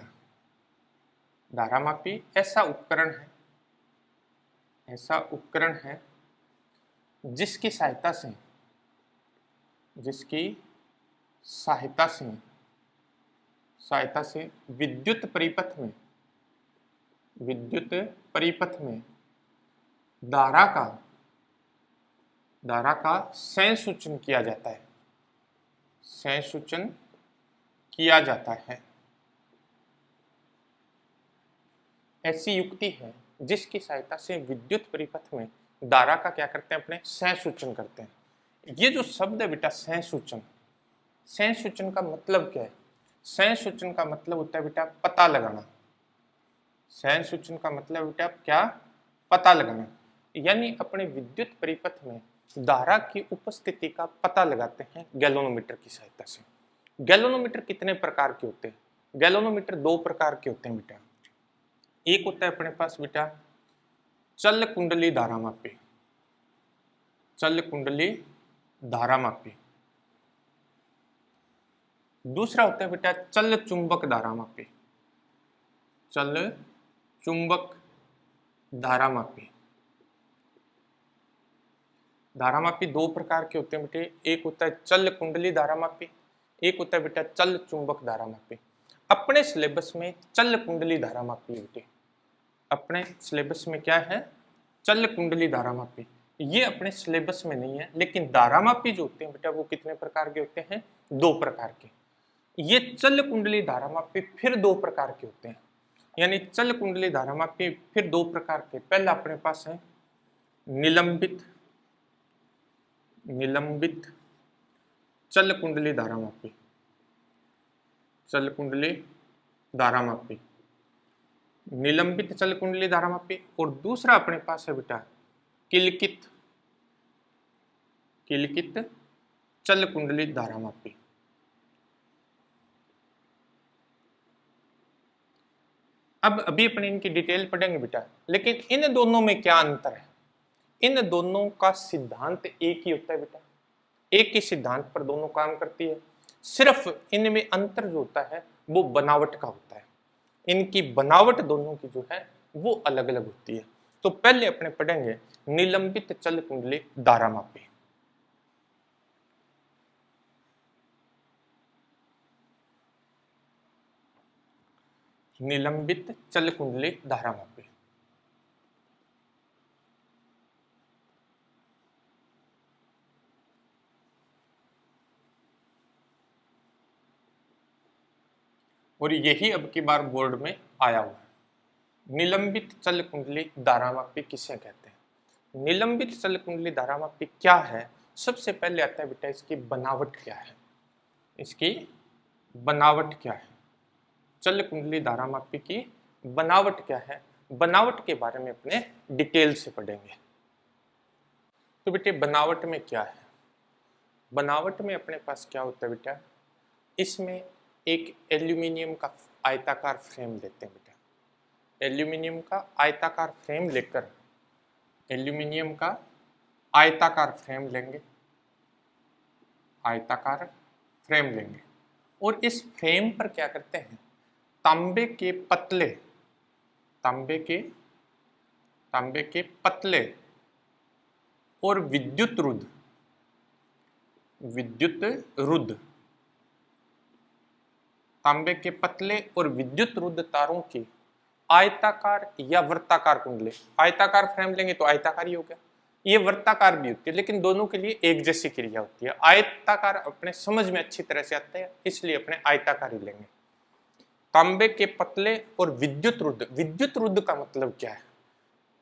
धारामापी ऐसा उपकरण है जिसकी सहायता से विद्युत परिपथ में धारा का संसूचन किया जाता है। ऐसी युक्ति है जिसकी सहायता से विद्युत परिपथ में धारा का क्या करते हैं, अपने संसूचन करते हैं। ये जो शब्द है बेटा संसूचन का मतलब क्या है? संसूचन का मतलब होता है बेटा पता लगाना। संसूचन का मतलब बेटा क्या, पता लगाना। यानी अपने विद्युत परिपथ में धारा की उपस्थिति का पता लगाते हैं गैल्वेनोमीटर की सहायता से। गैल्वेनोमीटर कितने प्रकार के होते हैं? गैल्वेनोमीटर दो प्रकार के होते हैं बेटा। एक होता है अपने पास बेटा चल कुंडली धारामापी, दूसरा होता है बेटा चल चुंबक धारामापी। धारामापी दो प्रकार के होते हैं बेटे, एक होता है चल कुंडली धारामापी, एक होता है बेटा चल चुंबक धारामापी। अपने सिलेबस में चल कुंडली धारामापी बेटे, अपने सिलेबस में क्या है, चल कुंडली धारामापी। ये अपने सिलेबस में नहीं है, लेकिन धारामापी जो होते हैं बेटा वो कितने प्रकार के होते हैं, दो प्रकार के। ये चल कुंडली धारामापी फिर दो प्रकार के होते हैं, यानी चल कुंडली धारामापी फिर दो प्रकार के। पहला अपने पास है निलंबित चल कुंडली धारामापी, निलंबित चल कुंडली धारामापी। और दूसरा अपने पास है बेटा किलकित चल कुंडली धारामापी। अब अभी अपने इनकी डिटेल पढ़ेंगे बेटा, लेकिन इन दोनों में क्या अंतर है? इन दोनों का सिद्धांत एक ही होता है बेटा, एक ही सिद्धांत पर दोनों काम करती है। सिर्फ इनमें अंतर जो होता है वो बनावट का होता है। इनकी बनावट दोनों की जो है वो अलग अलग होती है। तो पहले अपने पढ़ेंगे निलंबित चल कुंडली धारामापी। निलंबित चल कुंडली धारामापी। और यही अब की बार बोर्ड में आया हुआ है। निलंबित चल कुंडली धारामापी किसे कहते हैं? निलंबित चल कुंडली धारामापी क्या है? सबसे पहले आता है बेटा इसकी बनावट क्या है। चल कुंडली धारामापी की बनावट क्या है, बनावट के बारे में अपने डिटेल से पढ़ेंगे। तो बेटे बनावट में क्या है? बनावट में अपने पास क्या होता है बेटा, इसमें एक एल्यूमिनियम का आयताकार फ्रेम लेते हैं बेटा। एल्यूमिनियम का आयताकार फ्रेम लेकर एल्यूमिनियम का आयताकार फ्रेम लेंगे और इस फ्रेम पर क्या करते हैं, तांबे के पतले और विद्युत रुद्ध तांबे के पतले और विद्युत रुद्ध तारों की आयताकार या वृत्ताकार कुंडली। आयताकार फ्रेम लेंगे तो आयताकार ही हो गया, ये वृत्ताकार भी होती है, लेकिन दोनों के लिए एक जैसी क्रिया होती है। आयताकार अपने समझ में अच्छी तरह से आता है, इसलिए अपने आयताकार ही लेंगे। तांबे के पतले और विद्युत रुद्ध का मतलब क्या है?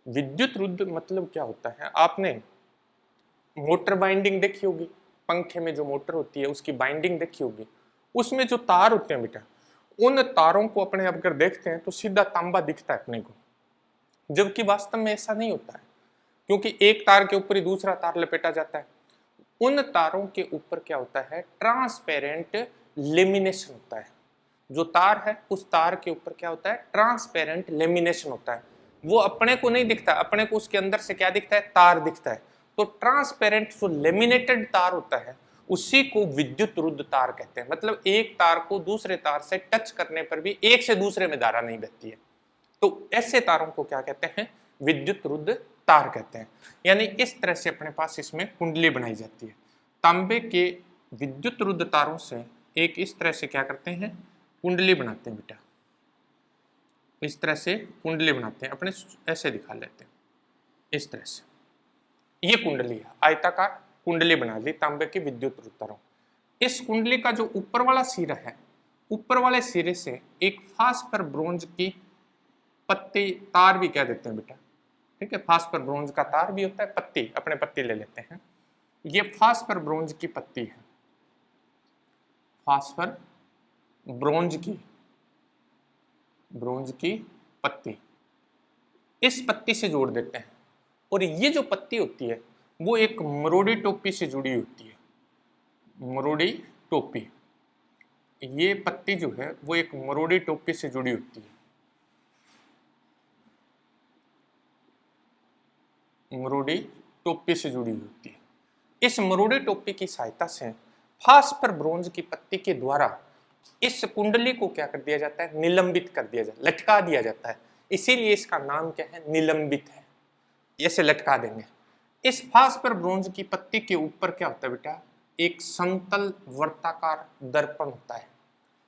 विद्युत रुद्ध मतलब क्या होता है, आपने मोटर बाइंडिंग देखी होगी, पंखे में जो मोटर होती है उसकी बाइंडिंग देखी होगी, उसमें जो तार होते हैं बेटा, उन तारों को अपने अगर देखते हैं तो सीधा तांबा दिखता है अपने को, जबकि वास्तव में ऐसा नहीं होता है, क्योंकि एक तार के ऊपर ही दूसरा तार लपेटा जाता है। उन तारों के ऊपर क्या होता है, ट्रांसपेरेंट लेमिनेशन होता है। जो तार है उस तार के ऊपर क्या होता है, ट्रांसपेरेंट लेमिनेशन होता है। वो अपने को नहीं दिखता, अपने को उसके अंदर से क्या दिखता है, तार दिखता है। तो ट्रांसपेरेंट जो लेमिनेटेड तार होता है उसी को विद्युत रुद्ध तार कहते हैं। मतलब एक तार को दूसरे तार से टच करने पर भी एक से दूसरे में धारा नहीं बहती है, तो ऐसे तारों को क्या कहते हैं? विद्युत रुद्ध तार कहते हैं। यानी इस तरह से अपने पास इसमें कुंडली बनाई जाती है। तांबे के विद्युत रुद्ध तारों से एक इस तरह से क्या करते हैं? कुंडली बनाते हैं बेटा, इस तरह से कुंडली बनाते हैं। अपने ऐसे दिखा लेते हैं, इस तरह से ये कुंडली है, आयताकार कुंडली बना ली तांबे के विद्युत रुद्ध तारों। इस कुंडली का जो ऊपर वाला सिरा है, ऊपर वाले सिरे से एक फास्फर ब्रोंज की पत्ती, तार भी कह देते हैं बेटा, ठीक है, फास्फर ब्रोंज का तार भी होता है, पत्ती, अपने पत्ती ले लेते हैं। ये फास्फर ब्रोंज की पत्ती है, फास्फर ब्रोंज की पत्ती, इस पत्ती से जोड़ देते हैं। और ये जो पत्ती होती है वो एक मरोड़ी टोपी से जुड़ी होती है, मरोड़ी टोपी। ये पत्ती जो है वो एक मरोड़ी टोपी से जुड़ी होती है, मरोड़ी टोपी से जुड़ी होती है। इस मरोड़ी टोपी की सहायता से फास्फर ब्रोंज की पत्ती के द्वारा इस कुंडली को क्या कर दिया जाता है? निलंबित कर दिया जाता है, लटका दिया जाता है। इसीलिए इसका नाम क्या है? निलंबित है। ऐसे लटका देंगे। इस फास्फर ब्रोंज की पत्ती के ऊपर क्या होता है बेटा? एक समतल वर्ताकार दर्पण होता है।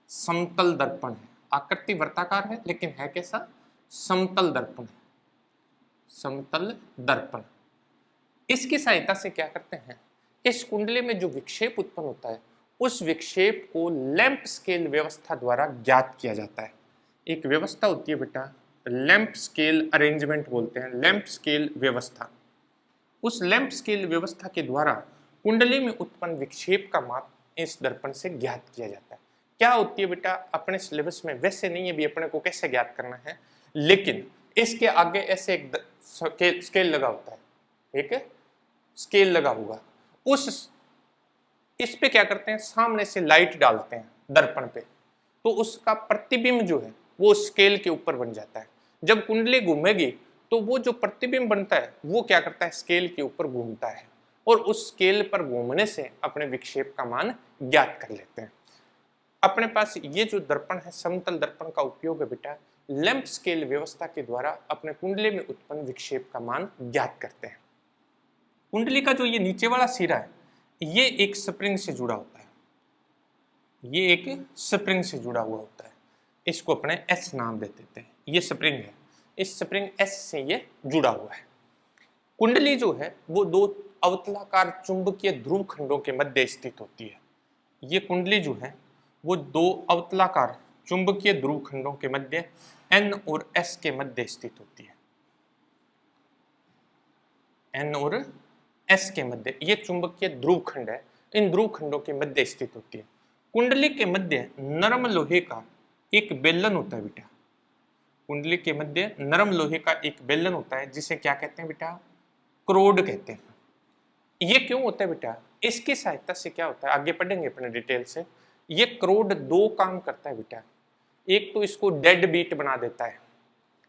समतल दर्पण है, आकृति वर्ताकार है लेकिन है कैसा? समतल दर्पण है, समतल दर्पण। इसकी सहायता से क्या करते हैं? इस कुंडली में जो विक्षेप उत्पन्न होता है उस विक्षेप को लैंप स्केल व्यवस्था द्वारा ज्ञात किया जाता है। एक व्यवस्था होती है बेटा, लैंप स्केल अरेंजमेंट बोलते हैं, लैंप स्केल व्यवस्था। उस लैंप स्केल व्यवस्था के द्वारा कुंडली में उत्पन्न विक्षेप का माप इस दर्पण से ज्ञात किया जाता है। क्या होती है बेटा? अपने सिलेबस में वैसे नहीं है भी अपने को कैसे ज्ञात करना है, लेकिन इसके आगे ऐसे एक स्केल लगा होता है, एक स्केल लगा हुआ, उस इस पे क्या करते हैं? सामने से लाइट डालते हैं दर्पण पे, तो उसका प्रतिबिंब जो है वो स्केल के ऊपर बन जाता है। जब कुंडली घूमेगी तो वो जो प्रतिबिंब बनता है वो क्या करता है? स्केल के ऊपर घूमता है और उस स्केल पर घूमने से अपने विक्षेप का मान ज्ञात कर लेते हैं। अपने पास ये जो दर्पण है, समतल दर्पण का उपयोग है बेटा लैंप स्केल व्यवस्था के द्वारा अपने कुंडली में उत्पन्न विक्षेप का मान ज्ञात करते हैं। कुंडली का जो ये नीचे वाला सिरा है ये एक स्प्रिंग से जुड़ा होता है, ये एक स्प्रिंग से जुड़ा हुआ होता है, इसको अपने एस नाम दे देते हैं। ये स्प्रिंग है, इस स्प्रिंग एस से ये जुड़ा हुआ है। कुंडली जो है वो दो अवतलाकार चुंबकीय ध्रुव खंडों के मध्य स्थित होती है। ये कुंडली जो है वो दो अवतलाकार चुंबकीय ध्रुव खंडों के मध्य एन और एस के मध्य स्थित होती है। एन और एस के मध्य ये चुंबकीय ध्रुव खंड है, इन ध्रुव खंडों के मध्य स्थित होती है। कुंडली के मध्य नरम लोहे का एक बेलन होता है बेटा, कुंडली के मध्य नरम लोहे का एक बेलन होता है जिसे क्या कहते हैं बेटा? क्रोड कहते हैं। ये क्यों होता है बेटा? इसकी सहायता से क्या होता है आगे पढ़ेंगे अपने डिटेल से। ये क्रोड दो काम करता है बेटा, एक तो इसको डेड बीट बना देता है,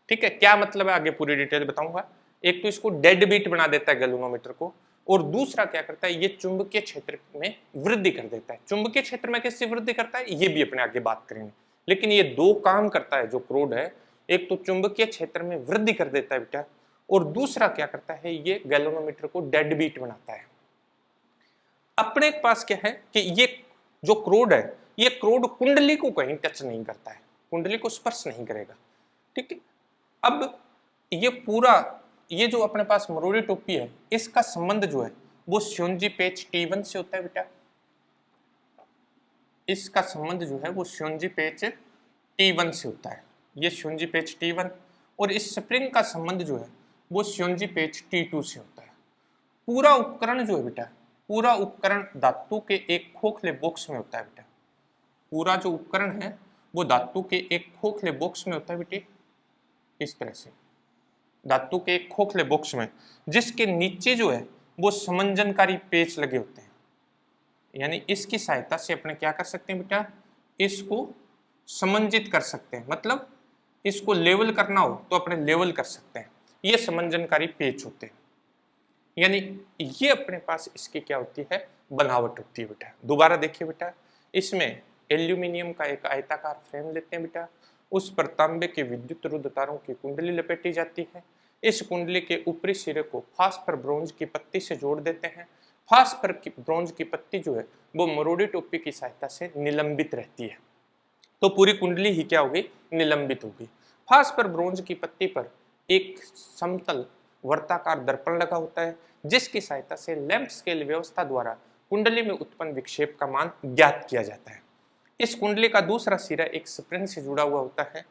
ठीक है, क्या मतलब है आगे पूरी डिटेल बताऊंगा। एक तो इसको डेड बीट बना देता है गैल्वेनोमीटर को, और दूसरा क्या करता है? ये चुंबकीय क्षेत्र में वृद्धि कर देता है। चुंबकीय क्षेत्र में कैसे वृद्धि करता है ये भी अपने आगे बात करेंगे, लेकिन ये दो काम करता है जो क्रोड है, एक तो चुंबकीय क्षेत्र में वृद्धि कर देता है बेटा, और दूसरा क्या करता है? ये गैल्वेनोमीटर को डेड बीट बनाता है। अपने पास क्या है कि ये जो क्रोड है ये क्रोड कुंडली को कहीं टच नहीं करता है, कुंडली को स्पर्श नहीं करेगा, ठीक है। अब ये पूरा ये जो अपने पास मरोड़ी टोपी है इसका संबंध जो है वो श्योंजी पेच T1 से होता है बेटा, इसका संबंध जो है वो श्योंजी पेच T1 से होता है, ये श्योंजी पेच T1, और इस स्प्रिंग का संबंध जो है वो श्योंजी पेच T2 से होता है। पूरा उपकरण जो है बेटा, पूरा उपकरण धातु के एक खोखले बॉक्स में होता है बेटा, पूरा जो उपकरण है वो धातु के एक खोखले बॉक्स में होता है बेटे, इस तरह से धातु के एक खोखले बॉक्स में, जिसके नीचे जो है वो समंजनकारी पेच लगे होते हैं। यानी इसकी सहायता से अपने क्या कर सकते हैं बेटा? इसको समंजित कर सकते हैं, मतलब इसको लेवल करना हो तो अपने लेवल कर सकते हैं। ये समंजनकारी पेच होते हैं। यानी ये अपने पास इसकी क्या होती है, बनावट होती है बेटा। दोबारा देखिए बेटा, इसमें एल्यूमिनियम का एक आयताकार फ्रेम लेते हैं बेटा, उस पर तांबे के विद्युत रुद्ध तारों की कुंडली लपेटी जाती है। इस कुंडली के ऊपरी सिरे को फास्फर ब्रोंज की पत्ती से जोड़ देते हैं। फास्फर की ब्रोंज की पत्ती जो है वो मरोड़ी टोपी की सहायता से निलंबित रहती है, तो पूरी कुंडली ही क्या होगी, निलंबित होगी। फास्फर ब्रोंज की पत्ती पर एक समतल वर्ताकार दर्पण लगा होता है, जिसकी सहायता से लैंप स्केल व्यवस्था द्वारा कुंडली में उत्पन्न विक्षेप का मान ज्ञात किया जाता है। इस कुंडली का दूसरा सिरा एक स्प्रिंग से जुड़ा हुआ होता है।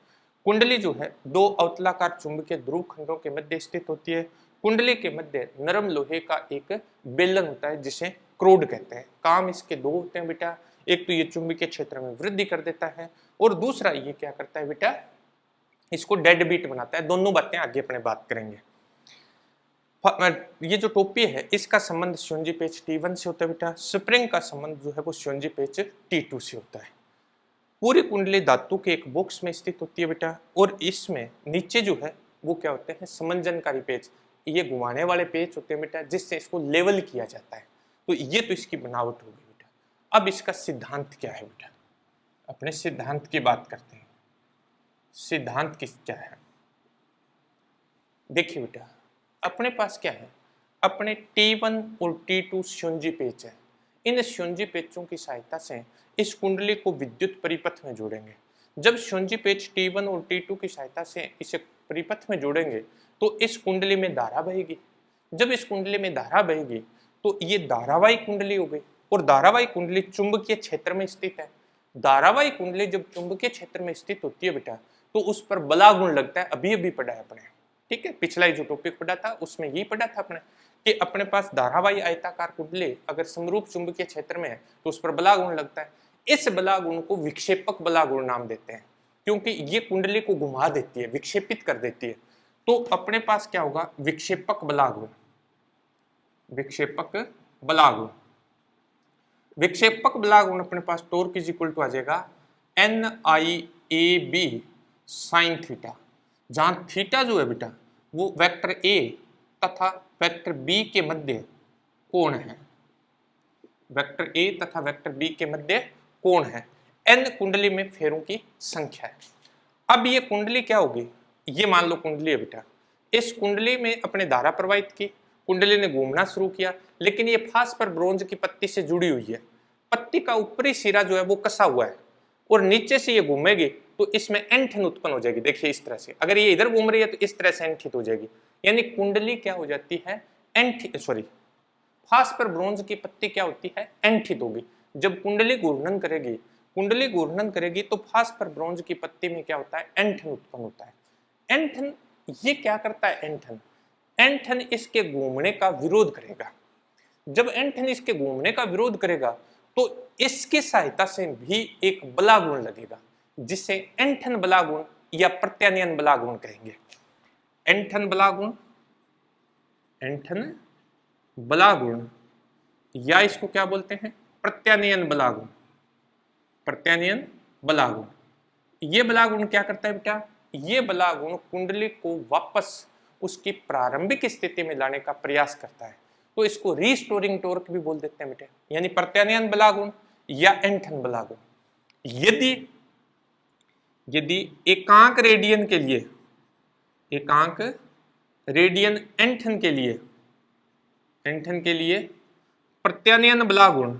कुंडली जो है दो अवतलाकार चुंबकीय ध्रुव खंडों के मध्य स्थित होती है। कुंडली के मध्य नरम लोहे का एक बेलन होता है जिसे क्रोड कहते हैं। काम इसके दो होते हैं बेटा, एक तो ये चुंबकीय क्षेत्र में वृद्धि कर देता है और दूसरा ये क्या करता है बेटा, इसको डेड बीट बनाता है। दोनों बातें आगे अपने बात करेंगे। ये जो टोपी है इसका संबंध स्योंजी पेच T1 से होता है बेटा, स्प्रिंग का संबंध जो है वो स्योंजी पेच T2 से होता है। पूरी कुंडली धातु के एक बॉक्स में स्थित होती है बेटा, और इसमें नीचे जो है वो क्या होते हैं, समंजनकारी पेच, ये घुमाने वाले पेच होते हैं बेटा, जिससे इसको लेवल किया जाता है। तो ये तो इसकी बनावट होगी बेटा। अब इसका सिद्धांत क्या है बेटा, अपने सिद्धांत की बात करते हैं। सिद्धांत किस क्या है, देखिए बेटा, अपने पास क्या है, अपने T1 और T2 स्योंजी पेच है। इन स्योंजी पेचों की सहायता से इस कुंडली को विद्युत परिपथ में जोड़ेंगे। जब स्योंजी पेच T1 और T2 की सहायता से इसे परिपथ में जोड़ेंगे तो इस कुंडली में धारा बहेगी। जब इस कुंडली में धारा बहेगी तो ये धारावाही कुंडली हो गई, और धारावाही कुंडली चुंबकीय क्षेत्र में स्थित है। धारावाही कुंडली जब चुंबकीय क्षेत्र में स्थित होती है बेटा, तो उस पर बलागुण लगता है। अभी अभी पढ़ा है अपने, ठीक है, पिछला जो टॉपिक पढ़ा था उसमें यही पढ़ा था अपने कि अपने पास धारावाही आयताकार कुंडली अगर समरूप चुंबकीय क्षेत्र में है तो उस पर बलागुण लगता है। इस बलागुण को विक्षेपक बलागुण नाम देते हैं, क्योंकि ये कुंडली को घुमा देती है, विक्षेपित कर देती है। तो अपने पास क्या होगा, विक्षेपक बलागुण। विक्षेपक बलागुण, विक्षेपक बलागुण अपने पास टॉर्क इज इक्वल टू आ जाएगा NIAB साइन थीटा, जहां थीटा जो है बेटा वो वेक्टर A तथा वेक्टर B के मध्य कोण है। वेक्टर A तथा वेक्टर B के मध्य कोण है। n कुंडली में फेरों की संख्या है। अब ये कुंडली क्या होगी, ये मान लो कुंडली है बेटा, इस कुंडली में अपने धारा प्रवाहित की, कुंडली ने घूमना शुरू किया, लेकिन ये फास्फर ब्रोंज की पत्ती से जुड़ी हुई है। पत्ती का ऊपरी सिरा जो है वो कसा हुआ है और नीचे से ये घूमेगी तो इसमें एंठन उत्पन्न हो जाएगी। देखिए इस तरह से, अगर ये इधर घूम रही है तो इस तरह से एंठित हो जाएगी, यानी कुंडली क्या हो जाती है, फास्फर ब्रोंज की पत्ती क्या होती है, एंठित होगी। जब कुंडली घूर्णन करेगी, कुंडली घूर्णन करेगी तो फास्फर ब्रोंज की पत्ती में क्या होता है, एंठन उत्पन्न होता है। एंठन ये क्या करता है, एंठन इसके घूमने का विरोध करेगा। जब एंठन इसके घूमने का विरोध करेगा तो इसकी सहायता से भी एक बलागुण लगेगा, जिसे एंठन बलागुण या प्रत्यानयन बलागुण कहेंगे। एंठन बलागुण, एंठन बलागुण, या इसको क्या बोलते हैं, प्रत्यानयन बलागुण। प्रत्यानयन बलागुण, ये बलागुण क्या करता है बेटा, ये बलागुण कुंडली को वापस उसकी प्रारंभिक स्थिति में लाने का प्रयास करता है। तो इसको रीस्टोरिंग टॉर्क भी बोल देते हैं बेटे, यानी प्रत्यानयन बलागुण या एंठन बलागुण। यदि यदि एकांक रेडियन के लिए, एकांक रेडियन एंठन के लिए, एंठन के लिए प्रत्यानयन बलागुण,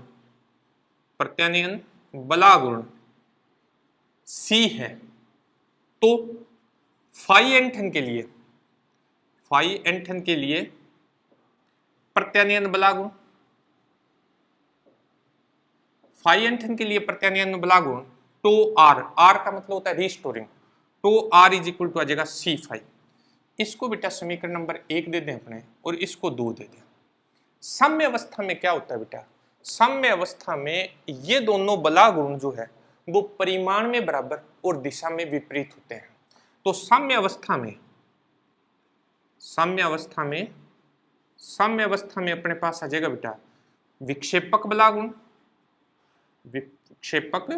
प्रत्यानयन बलागुण C है, तो फाई एंठन के लिए, फाई एंठन के लिए प्रत्यानयन बलागुण, फाई एंठन के लिए प्रत्यानयन बलागुण टो आर, आर का मतलब होता है restoring, tau R is equal to आ जाएगा C फाई। इसको बेटा समीकरण नंबर 1 दे दें अपने और इसको 2 दे दें। साम्य अवस्था में क्या होता है बेटा, साम्य अवस्था में ये दोनों बलागुण जो है वो परिमाण में बराबर और दिशा में विपरीत होते हैं। तो साम्य अवस्था में, साम्य अवस्था में, साम्य अवस्था में अपने पास आ जाएगा बेटा विक्षेपक बलागुण, विक्षेपक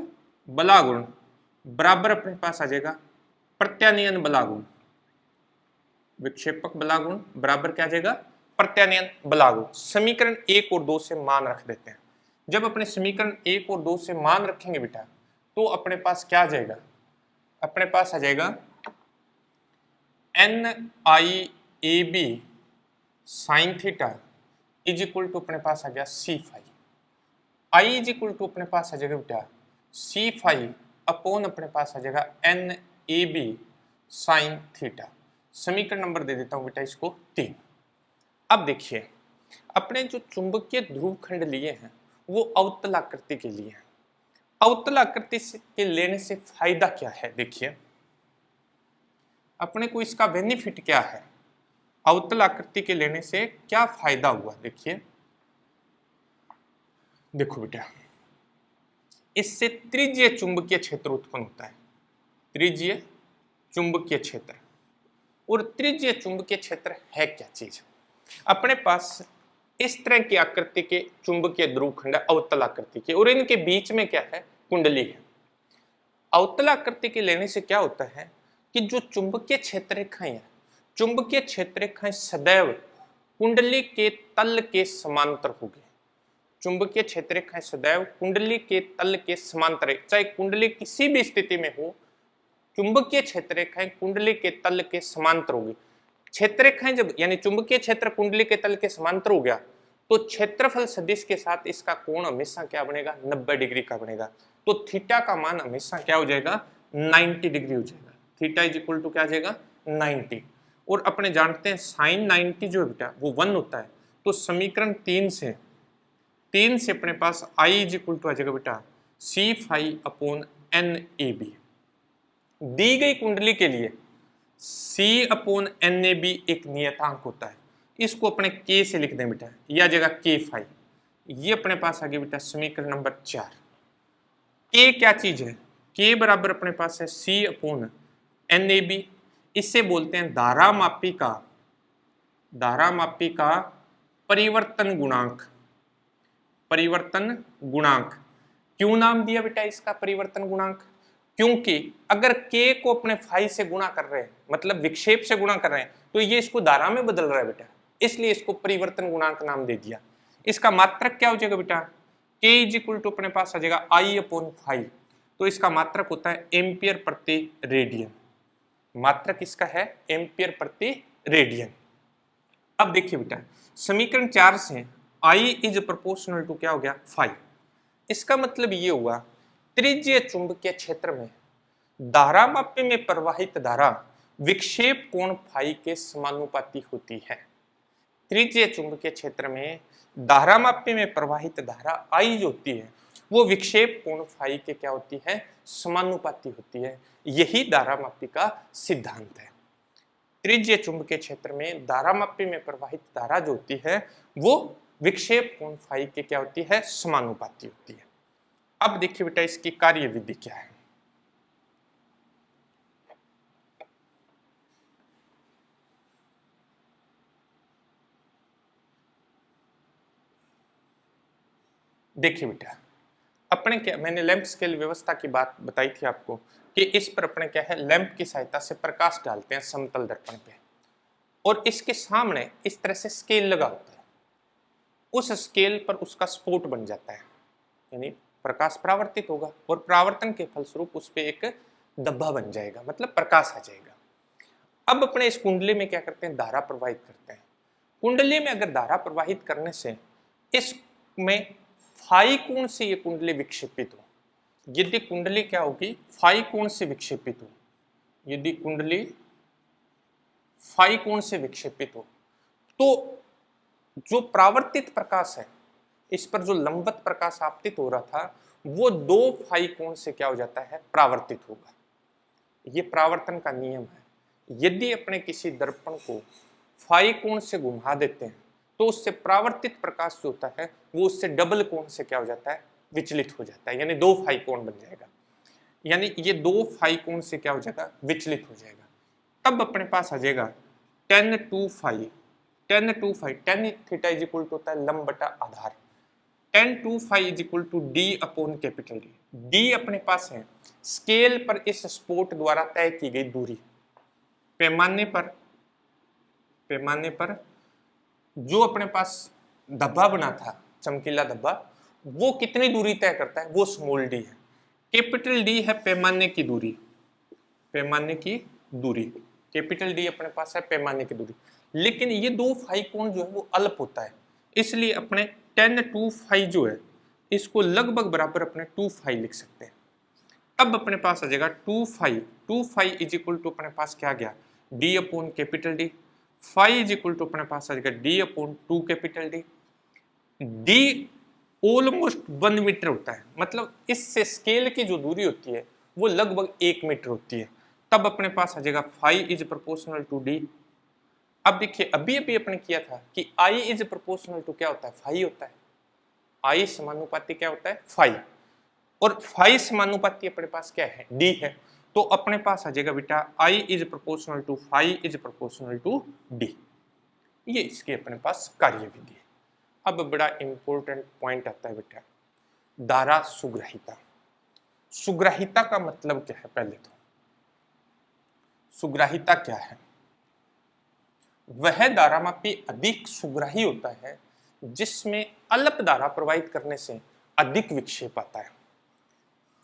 बलागुण बराबर अपने पास आ जाएगा प्रत्यानयन बलागुण। विक्षेपक बलागुण बराबर क्या आ जाएगा, प्रत्यानयन बल लागू। समीकरण 1 और 2 से मान रख देते हैं। जब अपने समीकरण 1 और 2 से मान रखेंगे बेटा तो अपने पास क्या आ जाएगा, अपने पास आ जाएगा NIAB sine theta is equal to अपने पास आ गया C5, I is equal to अपने पास आ जाएगा बेटा C5 अपॉन अपने पास आ जाएगा NAB साइन थीटा। समीकरण नंबर दे देता हूं बेटा इसको 3। अब देखिए अपने जो चुंबकीय ध्रुव खंड लिए हैं वो अवतल आकृति के लिए हैं। अवतल आकृति के लेने से फायदा क्या है, देखिए अपने को इसका बेनिफिट क्या है, अवतल आकृति के लेने से क्या फायदा हुआ। देखिए देखो बेटा इससे त्रिज्यीय चुंबकीय क्षेत्र उत्पन्न होता है, त्रिज्यीय चुंबकीय क्षेत्र। और त्रिज्यीय चुंबकीय क्षेत्र है क्या चीज, अपने पास इस तरह की आकृति के चुंबकीय ध्रुव खंड अवतल आकृति के और इनके बीच में क्या है, कुंडली है। अवतल आकृति के लेने से क्या होता है कि जो चुंबकीय क्षेत्र रेखाएं हैं, चुंबकीय क्षेत्र रेखाएं सदैव कुंडली के तल के समांतर होगी। चुंबकीय क्षेत्र रेखाएं सदैव कुंडली के तल के समांतर, चाहे कुंडली किसी भी स्थिति में हो, चुंबकीय क्षेत्र रेखाएं कुंडली के तल के समांतर होगी। क्षेत्र रेखाएं जब यानी चुंबकीय क्षेत्र कुंडली के तल के समांतर हो गया तो क्षेत्रफल सदिश के साथ इसका कोण हमेशा क्या बनेगा, 90 डिग्री का बनेगा। तो थीटा का मान हमेशा क्या हो जाएगा, 90 डिग्री हो जाएगा। थीटा इज इक्वल टू क्या आ जाएगा, 90। और अपने जानते हैं साइन 90 जो है बेटा वो 1 होता है। तो समीकरण 3 से अपने पास I इज इक्वल टू आ जाएगा बेटा C5 अपॉन NAB। दी गई कुंडली के लिए C अपॉन NAB एक नियतांक होता है, इसको अपने K से लिख दें बेटा, यह आ जाएगा K5। ये अपने पास आ गया बेटा समीकरण नंबर 4। K क्या चीज है, K बराबर अपने पास है C अपॉन NAB। इससे बोलते हैं धारामापी का परिवर्तन गुणांक। परिवर्तन गुणांक क्यों नाम दिया बेटा इसका परिवर्तन गुणांक, क्योंकि अगर K को अपने फाई से गुणा कर रहे हैं, मतलब विक्षेप से गुणा कर रहे हैं, तो ये इसको धारा में बदल रहा है बेटा, इसलिए इसको परिवर्तन गुणांक नाम दे दिया। इसका मात्रक क्या हो जाएगा बेटा, K इज इक्वल टू अपने पास आ जाएगा I अपॉन फाई। तो इसका मात्रक होता है एम्पियर प्रति रेडियन। मात्रक इसका है एम्पियर प्रति रेडियन। अब देखिए बेटा समीकरण 4 से I इज प्रोपोर्शनल टू क्या हो गया, फाई। इसका मतलब ये हुआ त्रिज्यीय चुंबकीय क्षेत्र में धारामापी में प्रवाहित धारा विक्षेप कोण फाई के समानुपाती होती है। त्रिज्यीय चुंबकीय क्षेत्र में धारामापी में प्रवाहित धारा I जो होती है वो विक्षेप कोण फाई के क्या होती है, समानुपाती होती है। यही धारामापी का सिद्धांत है। त्रिज्यीय चुंबकीय क्षेत्र में धारामापी में प्रवाहित धारा जो होती है वो विक्षेप कोण फाई के क्या होती है, समानुपाती होती है। अब देखिए बेटा इसकी कार्यविधि क्या है। देखिए बेटा अपने क्या, मैंने लैंप स्केल व्यवस्था की बात बताई थी आपको कि इस पर अपने क्या है लैंप की सहायता से प्रकाश डालते हैं समतल दर्पण पे, और इसके सामने इस तरह से स्केल लगा होता है। उस स्केल पर उसका स्पॉट बन जाता है, यानी प्रकाश परावर्तित होगा और परावर्तन के फलस्वरूप उस पर एक धब्बा बन जाएगा, मतलब प्रकाश आ जाएगा। अब अपने इस कुंडली में क्या करते हैं, धारा प्रवाहित करते हैं। कुंडली में अगर धारा प्रवाहित करने से इसमें फाई कोण से ये कुंडली विक्षेपित हो, यदि कुंडली क्या होगी, फाई कोण से विक्षेपित हो, यदि कुंडली फाई कोण से विक्षेपित हो तो जो परावर्तित प्रकाश है, इस पर जो लंबवत प्रकाश आपतित हो रहा था वो 2 फाई कोण से क्या हो जाता है, परावर्तित होगा। ये परावर्तन का नियम है। यदि अपने किसी दर्पण को फाई कोण से घुमा देते हैं तो उससे परावर्तित प्रकाश जो होता है वो उससे डबल कोण से क्या हो जाता है, विचलित हो जाता है, यानी 2 फाई कोण बन जाएगा। यानी ये 2 फाई कोण से क्या हो जाएगा, विचलित हो जाएगा। तब अपने पास आ जाएगा tan 2 phi, tan 2 phi, tan theta is equal to होता है लंब बटा आधार, tan 2 phi is equal to D upon capital D. D अपने पास है स्केल पर इस स्पॉट द्वारा तय की गई दूरी, पैमाने पर जो अपने पास धब्बा बना था, चमकीला धब्बा, वो कितनी दूरी तय करता है, वो स्मॉल डी है। कैपिटल डी है पैमाने की दूरी, पैमाने की दूरी, कैपिटल डी अपने पास है पैमाने की दूरी। लेकिन ये दो फाई कोण जो है वो अल्प होता है, इसलिए अपने tan 2 फाई जो है इसको लगभग बराबर अपने 2 फाई लिख सकते हैं। अब अपने पास आ जाएगा 2 फाई इज इक्वल टू अपने पास क्या गया, D upon capital D. Phi is equal to अपने पास आ जाएगा D upon 2 capital D. D almost 1 metre होता है, मतलब इससे स्केल की जो दूरी होती है वो लगभग 1 मीटर होती है। तब अपने पास आ जाएगा phi is proportional to D. अब देखिए अभी अभी अपने किया था कि आई इज प्रोपोर्शनल टू क्या होता है, फाई होता है। आई समानुपाती क्या होता है, फाई, और फाई समानुपाती अपने पास क्या है, डी है। तो अपने पास आ जाएगा बेटा I is proportional to phi is proportional to D. ये इसके अपने पास कार्य विधि है। अब बड़ा इंपॉर्टेंट पॉइंट आता है बेटा, धारा सुग्राहिता। सुग्राहिता का मतलब क्या है, पहले तो सुग्राहिता क्या है, वह धारामापी अधिक सुग्राही होता है जिसमें अल्प धारा प्रवाहित करने से अधिक विक्षेप आता है।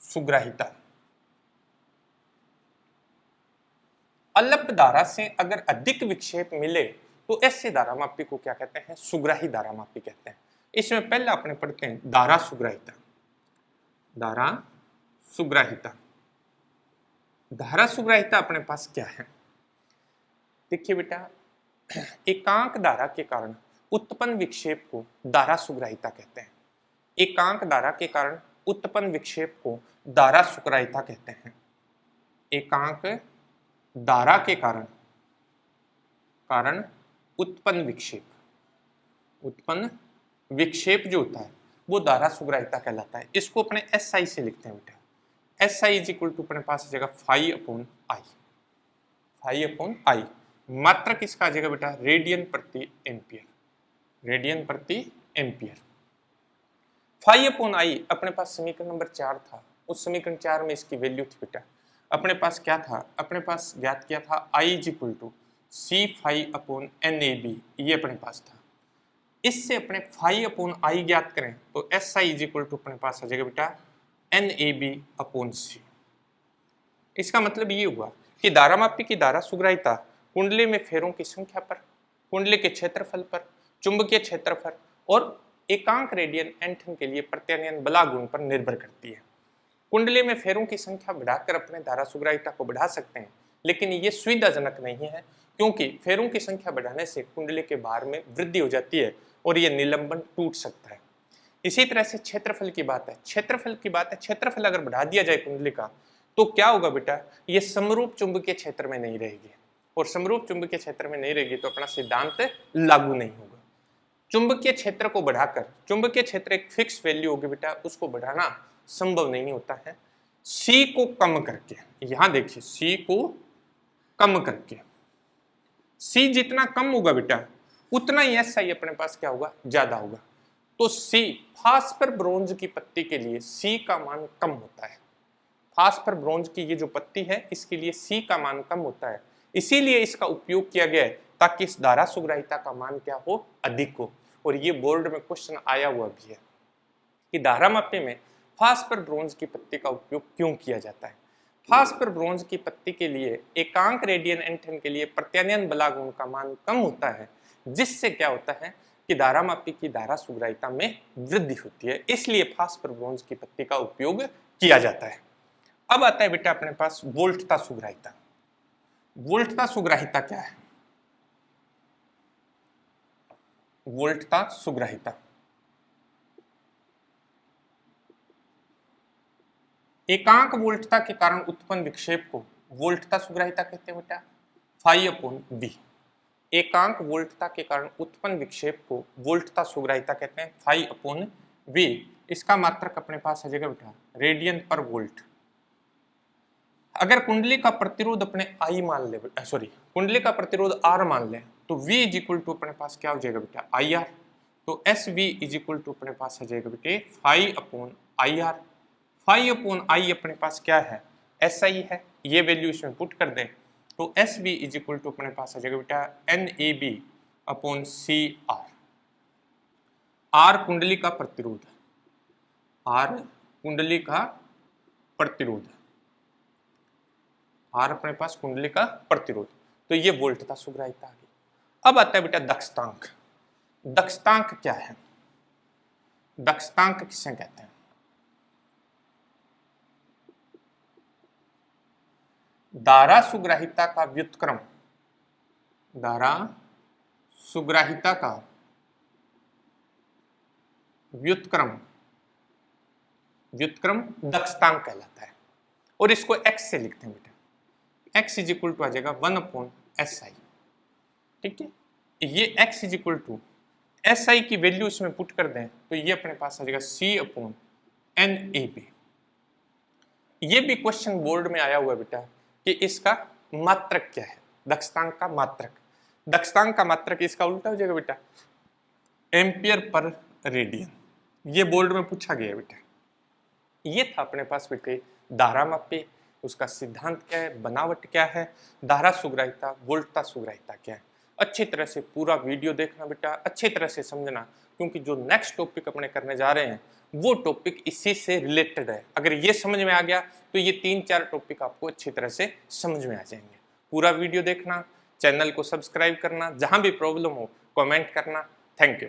सुग्राहिता, अल्प धारा से अगर अधिक विक्षेप मिले तो ऐसे धारामापी को क्या कहते हैं, सुग्राही धारामापी कहते हैं। इसमें पहले अपने पढ़ते हैं धारा सुग्राहिता। धारा सुग्राहिता, धारा सुग्राहिता अपने पास क्या है, देखिए बेटा एकांक धारा के कारण उत्पन्न विक्षेप को धारा सुग्राहिता कहते हैं। एकांक धारा के कारण उत्पन्न विक्षेप को धारा सुग्राहिता कहते हैं। एकांक धारा के कारण उत्पन्न विक्षेप जो होता है वो धारा सुग्राहिता कहलाता है। इसको अपने SI से लिखते हैं बेटा। SI इज इक्वल टू अपने पास आ जाएगा phi upon I. Phi upon I मात्रक किसका आ जाएगा बेटा, रेडियन प्रति एम्पियर। रेडियन प्रति एम्पियर। फाई अपॉन आई अपने पास समीकरण नंबर 4 था, उस समीकरण 4 में इसकी वैल्यू थी बेटा, अपने पास क्या था, अपने पास ज्ञात किया था I is equal to C phi upon N A B, ये अपने पास था। इससे अपने फाई अपॉन आई ज्ञात करें तो S I is equal to अपने पास आ जाएगा बेटा N A B upon C. इसका मतलब ये हुआ कि धारामापी की धारा सुग्राहिता कुंडली में फेरों की संख्या पर, कुंडली के क्षेत्रफल पर, चुंबकीय क्षेत्रफल और एकांक रेडियन एंटन के लिए प्रत्यानयन बला गुण पर निर्भर करती है। कुंडली में फेरों की संख्या बढ़ाकर अपने धारा सुग्राहिता को बढ़ा सकते हैं, लेकिन ये सुविधाजनक नहीं है क्योंकि फेरों की संख्या बढ़ाने से कुंडली के भार में वृद्धि हो जाती है और ये निलंबन टूट सकता है। इसी तरह से क्षेत्रफल की बात है, क्षेत्रफल अगर बढ़ा दिया जाए कुंडली का तो क्या होगा बेटा, ये समरूप चुंबकीय क्षेत्र में नहीं रहेगी, और समरूप चुंबकीय क्षेत्र में नहीं रहेगी तो अपना सिद्धांत लागू नहीं होगा। चुंबकीय क्षेत्र को बढ़ाकर, चुंबकीय क्षेत्र एक फिक्स वैल्यू होगी बेटा, उसको बढ़ाना संभव नहीं होता है। सी को कम करके, यहां देखिए सी को कम करके, सी जितना कम होगा बेटा उतना ही SI अपने पास क्या होगा, ज्यादा होगा। तो सी, फास्फर ब्रोंज की पत्ती के लिए सी का मान कम होता है। फास्फर ब्रोंज की ये जो पत्ती है इसके लिए सी का मान कम होता है, इसीलिए इसका उपयोग किया गया है ताकि इस धारा सुग्राहिता का मान क्या हो, अधिक हो। और ये बोर्ड में क्वेश्चन आया हुआ भी है कि धारामापी में फास्फर ब्रोंज की पत्ती का उपयोग क्यों किया जाता है। फास्फर ब्रोंज की पत्ती के लिए एकांक रेडियन एंटन के लिए प्रत्यानयन बला गुण का मान कम होता है, जिससे क्या होता है कि धारामापी की धारा सुग्राहिता में वृद्धि होती है, इसलिए फास्फर ब्रोंज की पत्ती का उपयोग किया जाता है। अब आता है बेटा अपने पास वोल्टता सुग्राहिता। वोल्टता सुग्राहिता क्या है, वोल्टता सुग्राहिता एकांक वोल्टता के कारण उत्पन्न विक्षेप को वोल्टता सुग्राहिता कहते हैं बेटा, फाई अपॉन वी। एकांक वोल्टता के कारण उत्पन्न विक्षेप को वोल्टता सुग्राहिता कहते हैं, फाई अपॉन वी। इसका मात्रक अपने पास आ जाएगा बेटा रेडियन पर वोल्ट। अगर कुंडली का प्रतिरोध अपने आई मान ले, सॉरी कुंडली का प्रतिरोध आर मान ले तो V इज इक्वल टू अपने पास क्या हो जाएगा बेटा आई आर। तो S V is equal to अपने पास आ जाएगा बेटे phi upon I R. Phi upon I अपने पास क्या है, एस आई है, ये वैल्यू इसमें पुट कर दें तो S B is equal to अपने पास आ जाएगा बेटा N A B upon C R. R कुंडली का प्रतिरोध, आर कुंडली का प्रतिरोध, आर अपने पास कुंडली का प्रतिरोध, तो ये वोल्टता सुग्राहिता आ गई। अब आता है बेटा दक्षतांक। दक्षतांक क्या है? दक्षतांक किसे कहते हैं? धारा सुग्राहिता का व्युत्क्रम, धारा सुग्राहिता का व्युत्क्रम, व्युत्क्रम दक्षतांक कहलाता है। और इसको x से लिखते हैं बेटा, x इज इक्वल टू आ जाएगा 1/SI। ठीक है, ये x is equal to SI की वैल्यू इसमें पुट कर दें तो ये अपने पास आ जाएगा C/NAB। ये भी क्वेश्चन बोर्ड में आया हुआ है बेटा कि इसका मात्रक क्या है, दक्षतांक का मात्रक। दक्षतांक का मात्रक इसका उल्टा हो जाएगा बेटा, एम्पियर पर रेडियन। ये बोर्ड में पूछा गया है बेटा। ये था अपने पास बेटे धारा मापे, उसका सिद्धांत क्या है, बनावट क्या है, धारा सुग्राहिता, वोल्टता सुग्राहिता क्या है। अच्छी तरह से पूरा वीडियो देखना बेटा, अच्छी तरह से समझना, क्योंकि जो नेक्स्ट टॉपिक अपने करने जा रहे हैं वो टॉपिक इसी से रिलेटेड है। अगर ये समझ में आ गया तो ये 3-4 टॉपिक आपको अच्छी तरह से समझ में आ जाएंगे। पूरा वीडियो देखना, चैनल को सब्सक्राइब करना, जहां भी प्रॉब्लम हो कमेंट करना। Thank you.